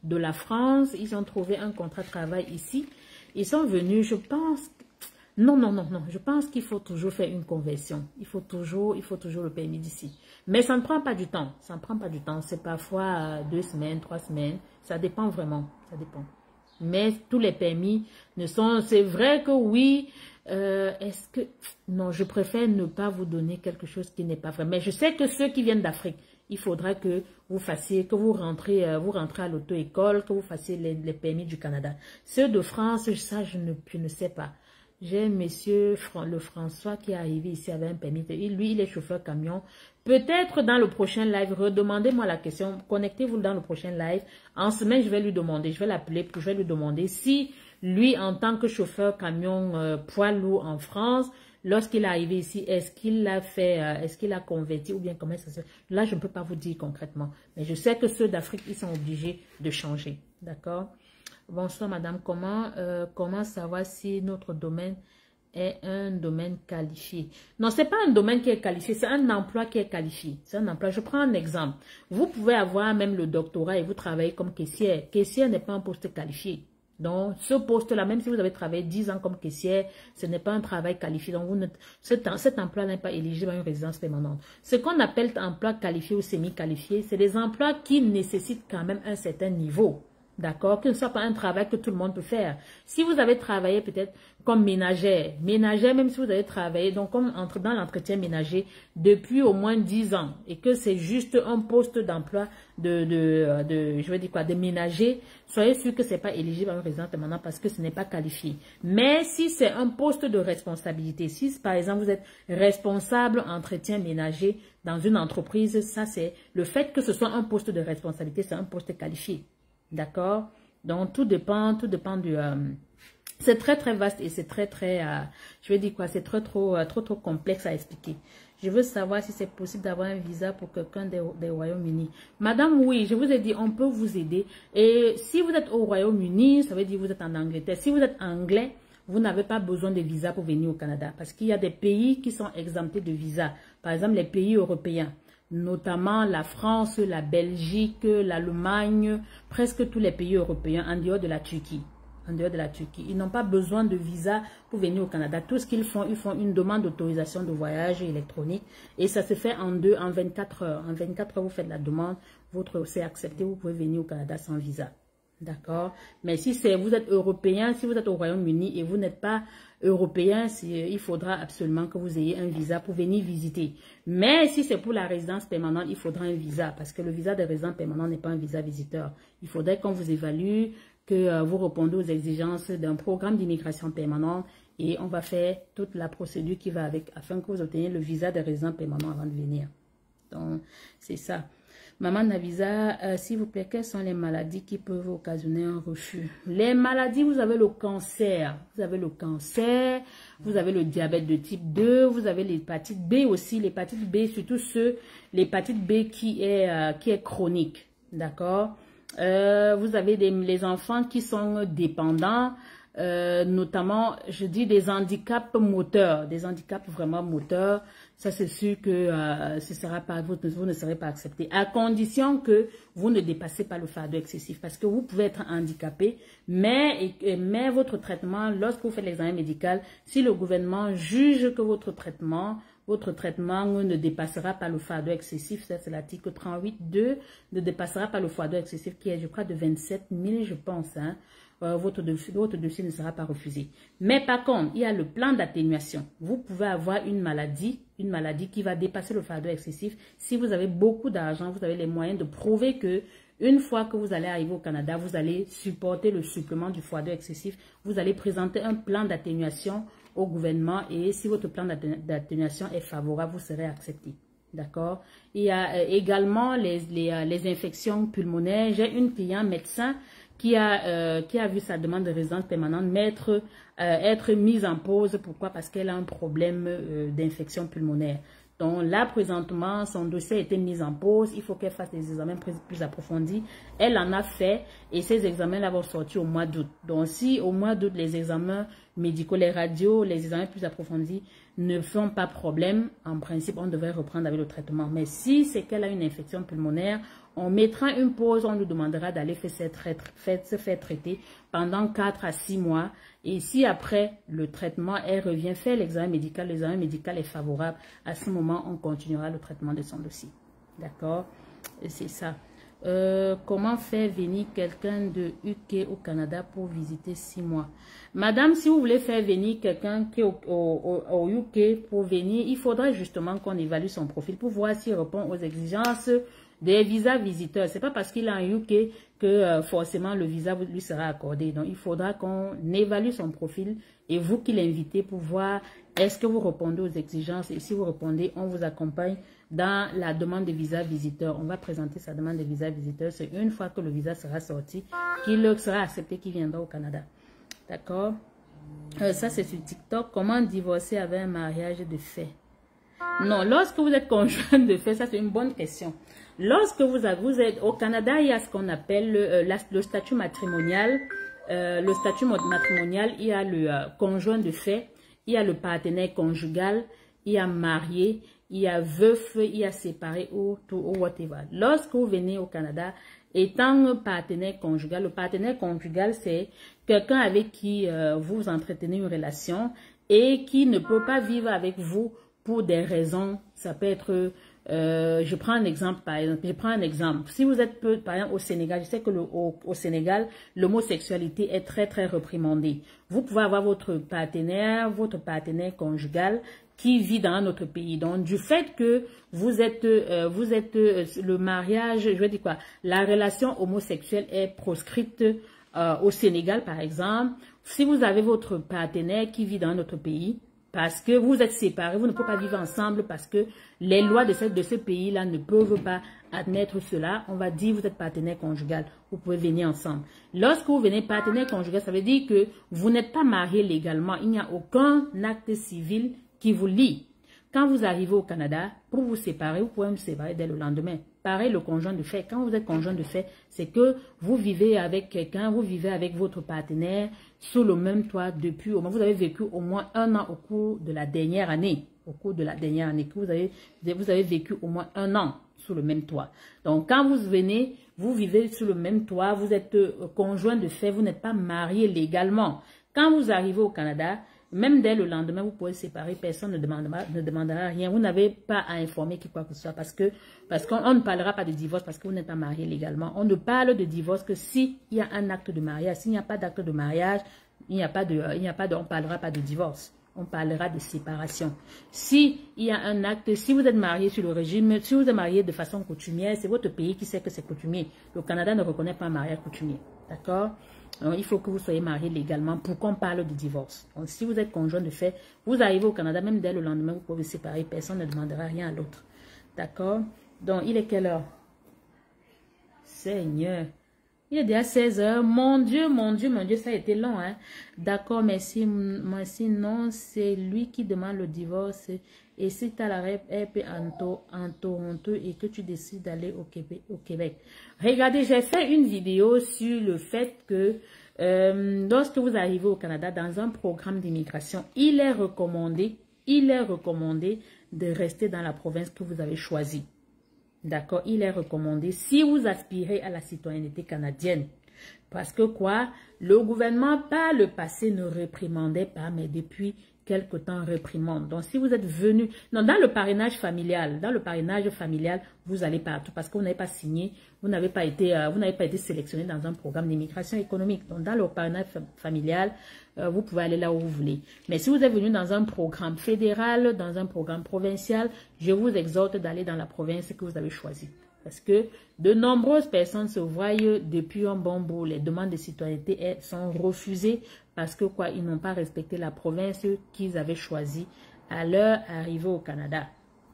[SPEAKER 1] de la France. Ils ont trouvé un contrat de travail ici. Ils sont venus, je pense... Non. Je pense qu'il faut toujours faire une conversion. Il faut toujours le permis d'ici. Mais ça ne prend pas du temps. Ça ne prend pas du temps. C'est parfois 2 semaines, 3 semaines. Ça dépend vraiment. Ça dépend. Mais tous les permis ne sont... C'est vrai que oui, est-ce que... Non, je préfère ne pas vous donner quelque chose qui n'est pas vrai. Mais je sais que ceux qui viennent d'Afrique, il faudra que vous fassiez, que vous rentrez à l'auto-école, que vous fassiez les permis du Canada. Ceux de France, ça, je ne sais pas. J'ai monsieur le François qui est arrivé ici avec un permis. Lui, il est chauffeur camion. Peut-être dans le prochain live, redemandez-moi la question. Connectez-vous dans le prochain live. En semaine, je vais lui demander, je vais l'appeler, je vais lui demander si lui, en tant que chauffeur camion poids lourd en France, lorsqu'il est arrivé ici, est-ce qu'il l'a fait, est-ce qu'il a converti ou bien comment ça se fait? Là, je ne peux pas vous dire concrètement. Mais je sais que ceux d'Afrique, ils sont obligés de changer. D'accord? Bonsoir madame, comment savoir si notre domaine est un domaine qualifié? Non, c'est pas un domaine qui est qualifié, c'est un emploi qui est qualifié. C'est un emploi. Je prends un exemple. Vous pouvez avoir même le doctorat et vous travaillez comme caissière. Caissière n'est pas un poste qualifié. Donc, ce poste-là, même si vous avez travaillé 10 ans comme caissière, ce n'est pas un travail qualifié. Donc, cet emploi n'est pas éligible à une résidence permanente. Ce qu'on appelle emploi qualifié ou semi-qualifié, c'est des emplois qui nécessitent quand même un certain niveau. D'accord? Que ce ne soit pas un travail que tout le monde peut faire. Si vous avez travaillé peut-être comme ménagère, même si vous avez travaillé donc comme dans l'entretien ménager depuis au moins 10 ans et que c'est juste un poste d'emploi je vais dire quoi, de ménager, soyez sûr que c'est pas éligible à une résidence permanente parce que ce n'est pas qualifié. Mais si c'est un poste de responsabilité, si par exemple vous êtes responsable entretien ménager dans une entreprise, ça c'est le fait que ce soit un poste de responsabilité, c'est un poste qualifié. D'accord? Donc, tout dépend du... c'est très, très vaste et c'est très, très... je vais dire quoi? C'est trop complexe à expliquer. Je veux savoir si c'est possible d'avoir un visa pour quelqu'un des Royaumes-Unis. Madame, oui, je vous ai dit, on peut vous aider. Et si vous êtes au Royaume-Uni, ça veut dire que vous êtes en Angleterre. Si vous êtes anglais, vous n'avez pas besoin de visa pour venir au Canada. Parce qu'il y a des pays qui sont exemptés de visa. Par exemple, les pays européens. Notamment la France, la Belgique, l'Allemagne, presque tous les pays européens en dehors de la Turquie. En dehors de la Turquie. Ils n'ont pas besoin de visa pour venir au Canada. Tout ce qu'ils font, ils font une demande d'autorisation de voyage électronique et ça se fait en 24 heures. En 24 heures, vous faites la demande, c'est accepté, vous pouvez venir au Canada sans visa. D'accord? Mais si vous êtes européen, si vous êtes au Royaume-Uni et vous n'êtes pas européen, il faudra absolument que vous ayez un visa pour venir visiter. Mais si c'est pour la résidence permanente, il faudra un visa parce que le visa de résident permanent n'est pas un visa visiteur. Il faudrait qu'on vous évalue, que vous répondez aux exigences d'un programme d'immigration permanente et on va faire toute la procédure qui va avec afin que vous obteniez le visa de résident permanent avant de venir. Donc, c'est ça. Maman Navisa, s'il vous plaît, quelles sont les maladies qui peuvent occasionner un refus? Les maladies, vous avez le cancer. Vous avez le cancer, vous avez le diabète de type 2, vous avez l'hépatite B aussi. L'hépatite B, surtout l'hépatite B qui est chronique. D'accord? Vous avez les enfants qui sont dépendants. Notamment, je dis des handicaps moteurs, des handicaps vraiment moteurs, ça c'est sûr que vous ne serez pas accepté, à condition que vous ne dépassez pas le fardeau excessif, parce que vous pouvez être handicapé, mais votre traitement, lorsque vous faites l'examen médical, si le gouvernement juge que votre traitement ne dépassera pas le fardeau excessif, ça c'est l'article 38.2, ne dépassera pas le fardeau excessif qui est, je crois, de 27 000, je pense, hein. Votre dossier ne sera pas refusé. Mais par contre, il y a le plan d'atténuation. Vous pouvez avoir une maladie qui va dépasser le fardeau excessif. Si vous avez beaucoup d'argent, vous avez les moyens de prouver que une fois que vous allez arriver au Canada, vous allez supporter le supplément du fardeau excessif. Vous allez présenter un plan d'atténuation au gouvernement et si votre plan d'atténuation est favorable, vous serez accepté. D'accord? Il y a également les infections pulmonaires. J'ai une cliente médecin qui a vu sa demande de résidence permanente être mise en pause. Pourquoi? Parce qu'elle a un problème d'infection pulmonaire. Donc là, présentement, son dossier a été mis en pause. Il faut qu'elle fasse des examens plus approfondis. Elle en a fait et ces examens-là vont sortir au mois d'août. Donc si au mois d'août, les examens médicaux, les radios, les examens plus approfondis ne font pas problème, en principe, on devrait reprendre avec le traitement. Mais si c'est qu'elle a une infection pulmonaire, on mettra une pause, on lui demandera d'aller se faire traiter pendant 4 à 6 mois. Et si après le traitement, elle revient faire l'examen médical est favorable, à ce moment, on continuera le traitement de son dossier. D'accord? C'est ça. Comment faire venir quelqu'un de UK au Canada pour visiter 6 mois? Madame, si vous voulez faire venir quelqu'un qui est au UK pour venir, il faudrait justement qu'on évalue son profil pour voir s'il répond aux exigences des visas visiteurs. C'est pas parce qu'il est en UK que forcément le visa lui sera accordé. Donc, il faudra qu'on évalue son profil et vous qui l'invitez pour voir est-ce que vous répondez aux exigences. Et si vous répondez, on vous accompagne dans la demande de visa visiteur. On va présenter sa demande de visa visiteur. C'est une fois que le visa sera sorti qu'il sera accepté, qu'il viendra au Canada. D'accord? Ça, c'est sur TikTok. Comment divorcer avec un mariage de fait? Non, lorsque vous êtes conjoint de fait, ça c'est une bonne question. Lorsque vous êtes au Canada, il y a ce qu'on appelle le statut matrimonial. Le statut matrimonial, il y a le conjoint de fait, il y a le partenaire conjugal, il y a marié, il y a veuf, il y a séparé ou whatever. Lorsque vous venez au Canada, étant partenaire conjugal, le partenaire conjugal, c'est quelqu'un avec qui vous entretenez une relation et qui ne peut pas vivre avec vous pour des raisons. Ça peut être, je prends un exemple par exemple. Si vous êtes par exemple au Sénégal, je sais que au Sénégal, l'homosexualité est très très réprimandée. Vous pouvez avoir votre partenaire conjugal qui vit dans un autre pays. Donc, du fait que vous êtes le mariage, je veux dire quoi, la relation homosexuelle est proscrite au Sénégal, par exemple. Si vous avez votre partenaire qui vit dans un autre pays, parce que vous êtes séparés, vous ne pouvez pas vivre ensemble parce que les lois de ce pays-là ne peuvent pas admettre cela. On va dire vous êtes partenaire conjugal, vous pouvez venir ensemble. Lorsque vous venez partenaire conjugal, ça veut dire que vous n'êtes pas marié légalement. Il n'y a aucun acte civil qui vous lie. Quand vous arrivez au Canada, pour vous séparer, vous pouvez vous séparer dès le lendemain. Pareil, le conjoint de fait. Quand vous êtes conjoint de fait, c'est que vous vivez avec quelqu'un, vous vivez avec votre partenaire sous le même toit depuis au moins, vous avez vécu au moins 1 an au cours de la dernière année. Au cours de la dernière année, que vous avez vécu au moins 1 an sous le même toit. Donc, quand vous venez, vous vivez sous le même toit, vous êtes conjoint de fait, vous n'êtes pas marié légalement. Quand vous arrivez au Canada, même dès le lendemain, vous pouvez séparer, personne ne demandera rien. Vous n'avez pas à informer qui quoi que ce soit parce qu'on ne parlera pas de divorce parce que vous n'êtes pas marié légalement. On ne parle de divorce que s'il y a un acte de mariage. S'il n'y a pas d'acte de mariage, on ne parlera pas de divorce. On parlera de séparation. Si il y a un acte, si vous êtes marié sur le régime, si vous êtes marié de façon coutumière, c'est votre pays qui sait que c'est coutumier. Le Canada ne reconnaît pas un mariage coutumier. D'accord? Donc, il faut que vous soyez marié légalement pour qu'on parle de divorce. Donc, si vous êtes conjoint de fait, vous arrivez au Canada, même dès le lendemain, vous pouvez vous séparer. Personne ne demandera rien à l'autre. D'accord? Donc, il est quelle heure? Seigneur. Il est déjà 16 heures. Mon Dieu, ça a été long. Hein? D'accord, merci. Merci. Non, c'est lui qui demande le divorce. Et si tu as la rep en Toronto et que tu décides d'aller au Québec. Regardez, j'ai fait une vidéo sur le fait que lorsque vous arrivez au Canada dans un programme d'immigration, il est recommandé de rester dans la province que vous avez choisie. D'accord, il est recommandé si vous aspirez à la citoyenneté canadienne. Parce que quoi, le gouvernement par le passé ne réprimandait pas, mais depuis quelque temps réprimande. Donc si vous êtes venu, non, dans le parrainage familial, vous allez partout parce que vous n'avez pas signé, vous n'avez pas été sélectionné dans un programme d'immigration économique. Donc dans le parrainage familial, vous pouvez aller là où vous voulez. Mais si vous êtes venu dans un programme fédéral, dans un programme provincial, je vous exhorte d'aller dans la province que vous avez choisie. Parce que de nombreuses personnes se voient depuis un bon bout. Les demandes de citoyenneté sont refusées parce que quoi, ils n'ont pas respecté la province qu'ils avaient choisie à leur arrivée au Canada.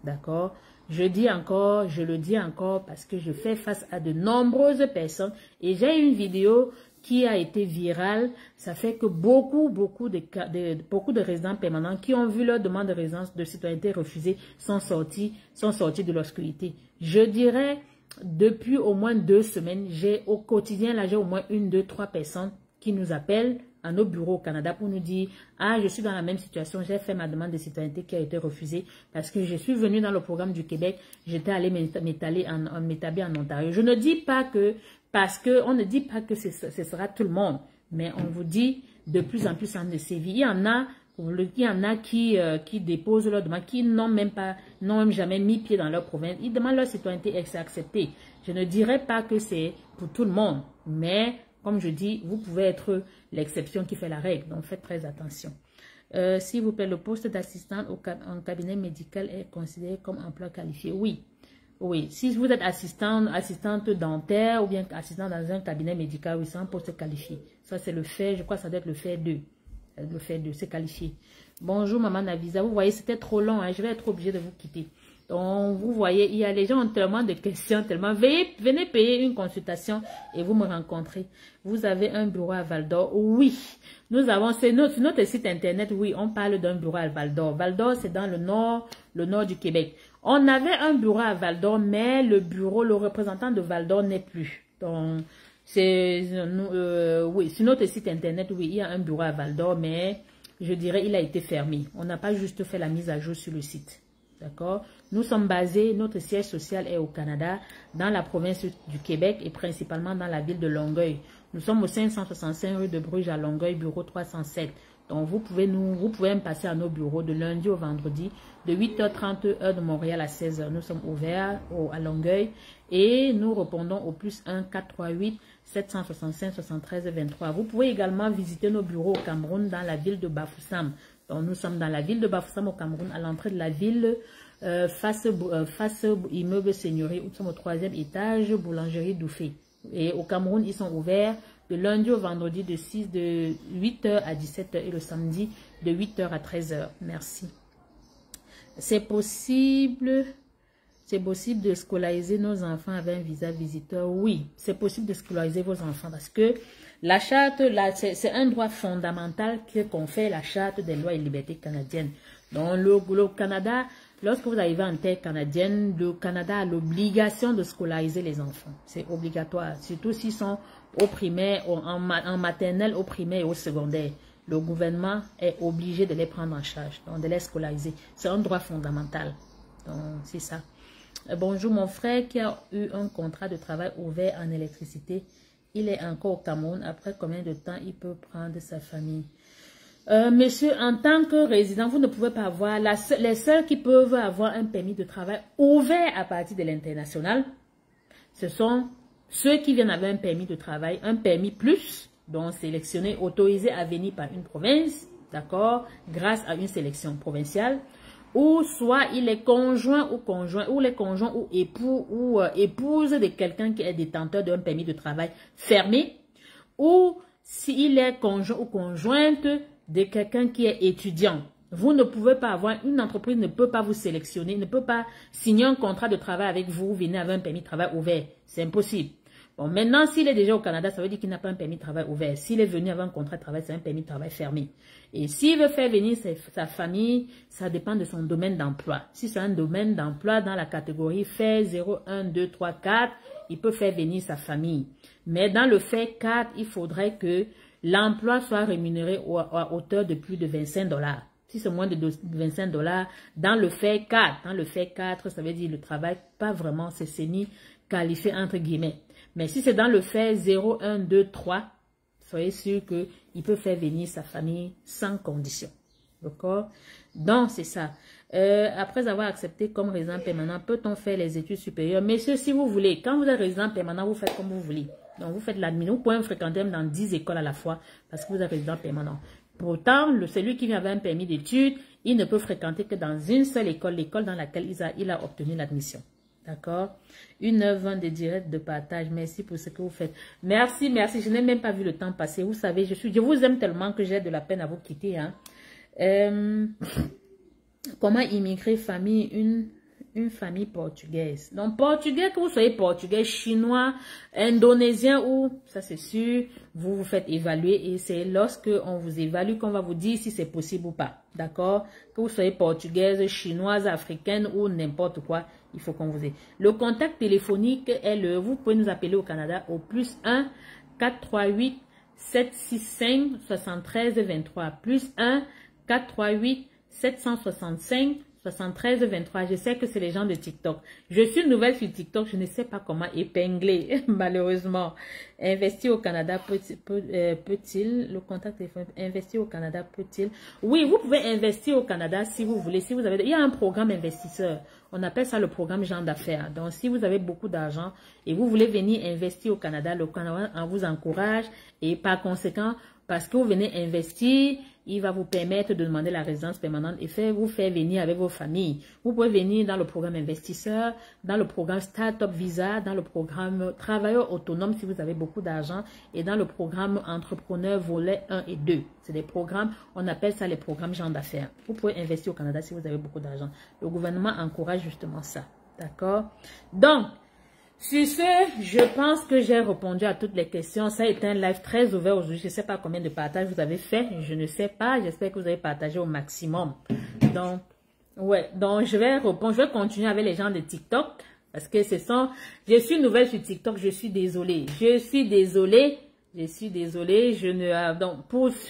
[SPEAKER 1] D'accord? Je le dis encore parce que je fais face à de nombreuses personnes et j'ai une vidéo qui a été virale. Ça fait que beaucoup de résidents permanents qui ont vu leur demande de résidence de citoyenneté refusée sont sortis de l'obscurité. Je dirais, depuis au moins 2 semaines, au quotidien, là, j'ai au moins 1, 2, 3 personnes qui nous appellent à nos bureaux au Canada pour nous dire « Ah, je suis dans la même situation, j'ai fait ma demande de citoyenneté qui a été refusée parce que je suis venu dans le programme du Québec, j'étais allé m'établir en Ontario. » Je ne dis pas que, on ne dit pas que ce sera tout le monde, mais on vous dit de plus en plus en de sévier. Il y en a, Il y en a qui déposent leur demande, qui n'ont même jamais mis pied dans leur province. Ils demandent leur citoyenneté et c'est accepté. Je ne dirais pas que c'est pour tout le monde, mais comme je dis, vous pouvez être l'exception qui fait la règle. Donc faites très attention. S'il vous plaît, le poste d'assistante en cabinet médical est considéré comme emploi qualifié. Oui. Oui, si vous êtes assistante dentaire ou bien assistante dans un cabinet médical, oui, c'est un poste qualifié. Ça, c'est le fait, je crois que ça doit être le fait 2. Le fait 2, c'est qualifié. Bonjour, maman Navisa. Vous voyez, c'était trop long, hein, je vais être obligée de vous quitter. Donc, vous voyez, il y a les gens ont tellement de questions, tellement. Venez payer une consultation et vous me rencontrez. Vous avez un bureau à Val d'Or? Oui. Nous avons, c'est notre site internet, oui, on parle d'un bureau à Val d'Or. Val d'Or, c'est dans le nord du Québec. On avait un bureau à Val d'Or, mais le représentant de Val d'Or n'est plus. Donc, oui, sur notre site internet, oui, il y a un bureau à Val d'Or, mais je dirais il a été fermé. On n'a pas juste fait la mise à jour sur le site. D'accord? Nous sommes basés, notre siège social est au Canada, dans la province du Québec et principalement dans la ville de Longueuil. Nous sommes au 565 rue de Bruges à Longueuil, bureau 307. Donc, vous pouvez me passer à nos bureaux de lundi au vendredi, de 8h30 heure de Montréal à 16h. Nous sommes ouverts à Longueuil et nous répondons au +1 438 765 73 23. Vous pouvez également visiter nos bureaux au Cameroun dans la ville de Bafoussam. Donc, nous sommes dans la ville de Bafoussam au Cameroun, à l'entrée de la ville, face immeuble Seigneurie. Nous sommes au 3e étage, boulangerie Douffé. Et au Cameroun, ils sont ouverts de lundi au vendredi de 8h à 17h et le samedi de 8h à 13h. Merci. C'est possible de scolariser nos enfants avec un visa visiteur? Oui, c'est possible de scolariser vos enfants parce que la charte, c'est un droit fondamental que confère la charte des lois et libertés canadiennes. Donc le Canada, lorsque vous arrivez en terre canadienne, le Canada a l'obligation de scolariser les enfants. C'est obligatoire, surtout s'ils sont au primaire, en maternelle, au primaire et au secondaire. Le gouvernement est obligé de les prendre en charge, donc de les scolariser. C'est un droit fondamental. Donc c'est ça. Bonjour, mon frère qui a eu un contrat de travail ouvert en électricité. Il est encore au Cameroun. Après combien de temps il peut prendre sa famille? Monsieur, en tant que résident, vous ne pouvez pas avoir, les seuls qui peuvent avoir un permis de travail ouvert à partir de l'international, ce sont ceux qui viennent avec un permis de travail, un permis plus, donc sélectionné, autorisé à venir par une province, d'accord, grâce à une sélection provinciale, ou soit il est conjoint ou les conjoints ou époux ou épouse de quelqu'un qui est détenteur d'un permis de travail fermé, ou s'il est conjoint ou conjointe de quelqu'un qui est étudiant. Vous ne pouvez pas avoir, une entreprise ne peut pas vous sélectionner, ne peut pas signer un contrat de travail avec vous, venez avec un permis de travail ouvert. C'est impossible. Bon, maintenant, s'il est déjà au Canada, ça veut dire qu'il n'a pas un permis de travail ouvert. S'il est venu avec un contrat de travail, c'est un permis de travail fermé. Et s'il veut faire venir sa famille, ça dépend de son domaine d'emploi. Si c'est un domaine d'emploi dans la catégorie fait 0, 1, 2, 3, 4, il peut faire venir sa famille. Mais dans le fait 4, il faudrait que l'emploi soit rémunéré à hauteur de plus de 25 $. Si c'est moins de 25 $, dans le fait 4, ça veut dire le travail pas vraiment, c'est semi-qualifié entre guillemets. Mais si c'est dans le fait 0, 1, 2, 3, soyez sûr qu'il peut faire venir sa famille sans condition. D'accord? Donc, c'est ça. Après avoir accepté comme résident permanent, peut-on faire les études supérieures? Messieurs, si vous voulez, quand vous êtes résident permanent, vous faites comme vous voulez. Donc, vous faites l'admin. Vous pouvez fréquenter même dans 10 écoles à la fois parce que vous êtes résident permanent. Pourtant, celui qui vient avec un permis d'études, il ne peut fréquenter que dans une seule école, l'école dans laquelle il a obtenu l'admission. D'accord? 1h20 de direct de partage. Merci pour ce que vous faites. Merci, merci. Je n'ai même pas vu le temps passer. Vous savez, je vous aime tellement que j'ai de la peine à vous quitter. Hein. Comment immigrer famille, une famille portugaise? Donc, portugais, que vous soyez portugais, chinois, indonésien ou, ça c'est sûr, vous vous faites évaluer et c'est lorsque on vous évalue qu'on va vous dire si c'est possible ou pas. D'accord? Que vous soyez portugaise, chinoise, africaine ou n'importe quoi, il faut qu'on vous ait. Le contact téléphonique est vous pouvez nous appeler au Canada au +1 438 765 73 23. +1 438 765 73 23. Je sais que c'est les gens de TikTok. Je suis nouvelle sur TikTok. Je ne sais pas comment épingler, malheureusement. Investir au Canada peut-il, le contact téléphonique, investir au Canada peut-il? Oui, vous pouvez investir au Canada si vous voulez. Si vous avez, il y a un programme investisseur. On appelle ça le programme genre d'affaires. Donc, si vous avez beaucoup d'argent et vous voulez venir investir au Canada, le Canada vous encourage et par conséquent, parce que vous venez investir, il va vous permettre de demander la résidence permanente et vous faire venir avec vos familles. Vous pouvez venir dans le programme investisseur, dans le programme Startup Visa, dans le programme travailleur autonome si vous avez beaucoup d'argent et dans le programme entrepreneur volet 1 et 2. C'est des programmes, on appelle ça les programmes gens d'affaires. Vous pouvez investir au Canada si vous avez beaucoup d'argent. Le gouvernement encourage justement ça. D'accord? Donc, sur ce, je pense que j'ai répondu à toutes les questions. Ça a été un live très ouvert aujourd'hui. Je ne sais pas combien de partages vous avez fait. Je ne sais pas. J'espère que vous avez partagé au maximum. Donc, ouais. Donc, je vais répondre. Je vais continuer avec les gens de TikTok. Parce que je suis nouvelle sur TikTok. Je suis désolée. Je suis désolée. Sur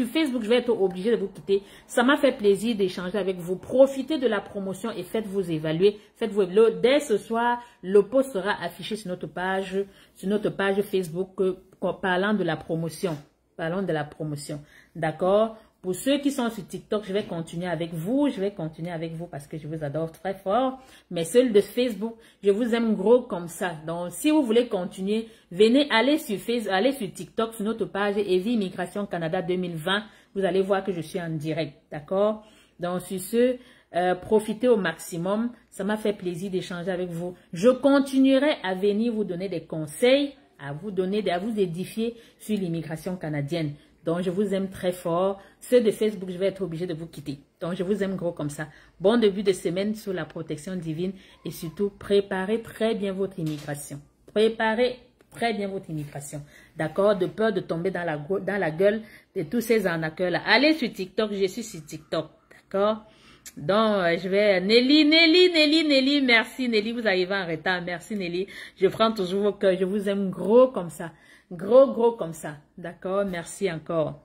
[SPEAKER 1] Facebook, je vais être obligée de vous quitter. Ça m'a fait plaisir d'échanger avec vous. Profitez de la promotion et faites-vous évaluer. Dès ce soir, le post sera affiché sur notre page Facebook parlant de la promotion. D'accord? Pour ceux qui sont sur TikTok, je vais continuer avec vous. Parce que je vous adore très fort. Mais ceux de Facebook, je vous aime gros comme ça. Donc, si vous voulez continuer, allez sur TikTok, sur notre page Evie Immigration Canada 2020. Vous allez voir que je suis en direct. D'accord? Donc, sur ce, profitez au maximum. Ça m'a fait plaisir d'échanger avec vous. Je continuerai à venir vous donner des conseils, à vous édifier sur l'immigration canadienne. Donc, je vous aime très fort. Ceux de Facebook, je vais être obligée de vous quitter. Donc, je vous aime gros comme ça. Bon début de semaine sous la protection divine. Et surtout, préparez très bien votre immigration. D'accord? De peur de tomber dans la gueule de tous ces arnaqueurs-là. Allez sur TikTok. Je suis sur TikTok. D'accord? Donc, je vais... Nelly. Merci, Nelly. Vous arrivez en retard. Merci, Nelly. Je prends toujours vos cœurs. Je vous aime gros comme ça. Gros comme ça. D'accord? Merci encore.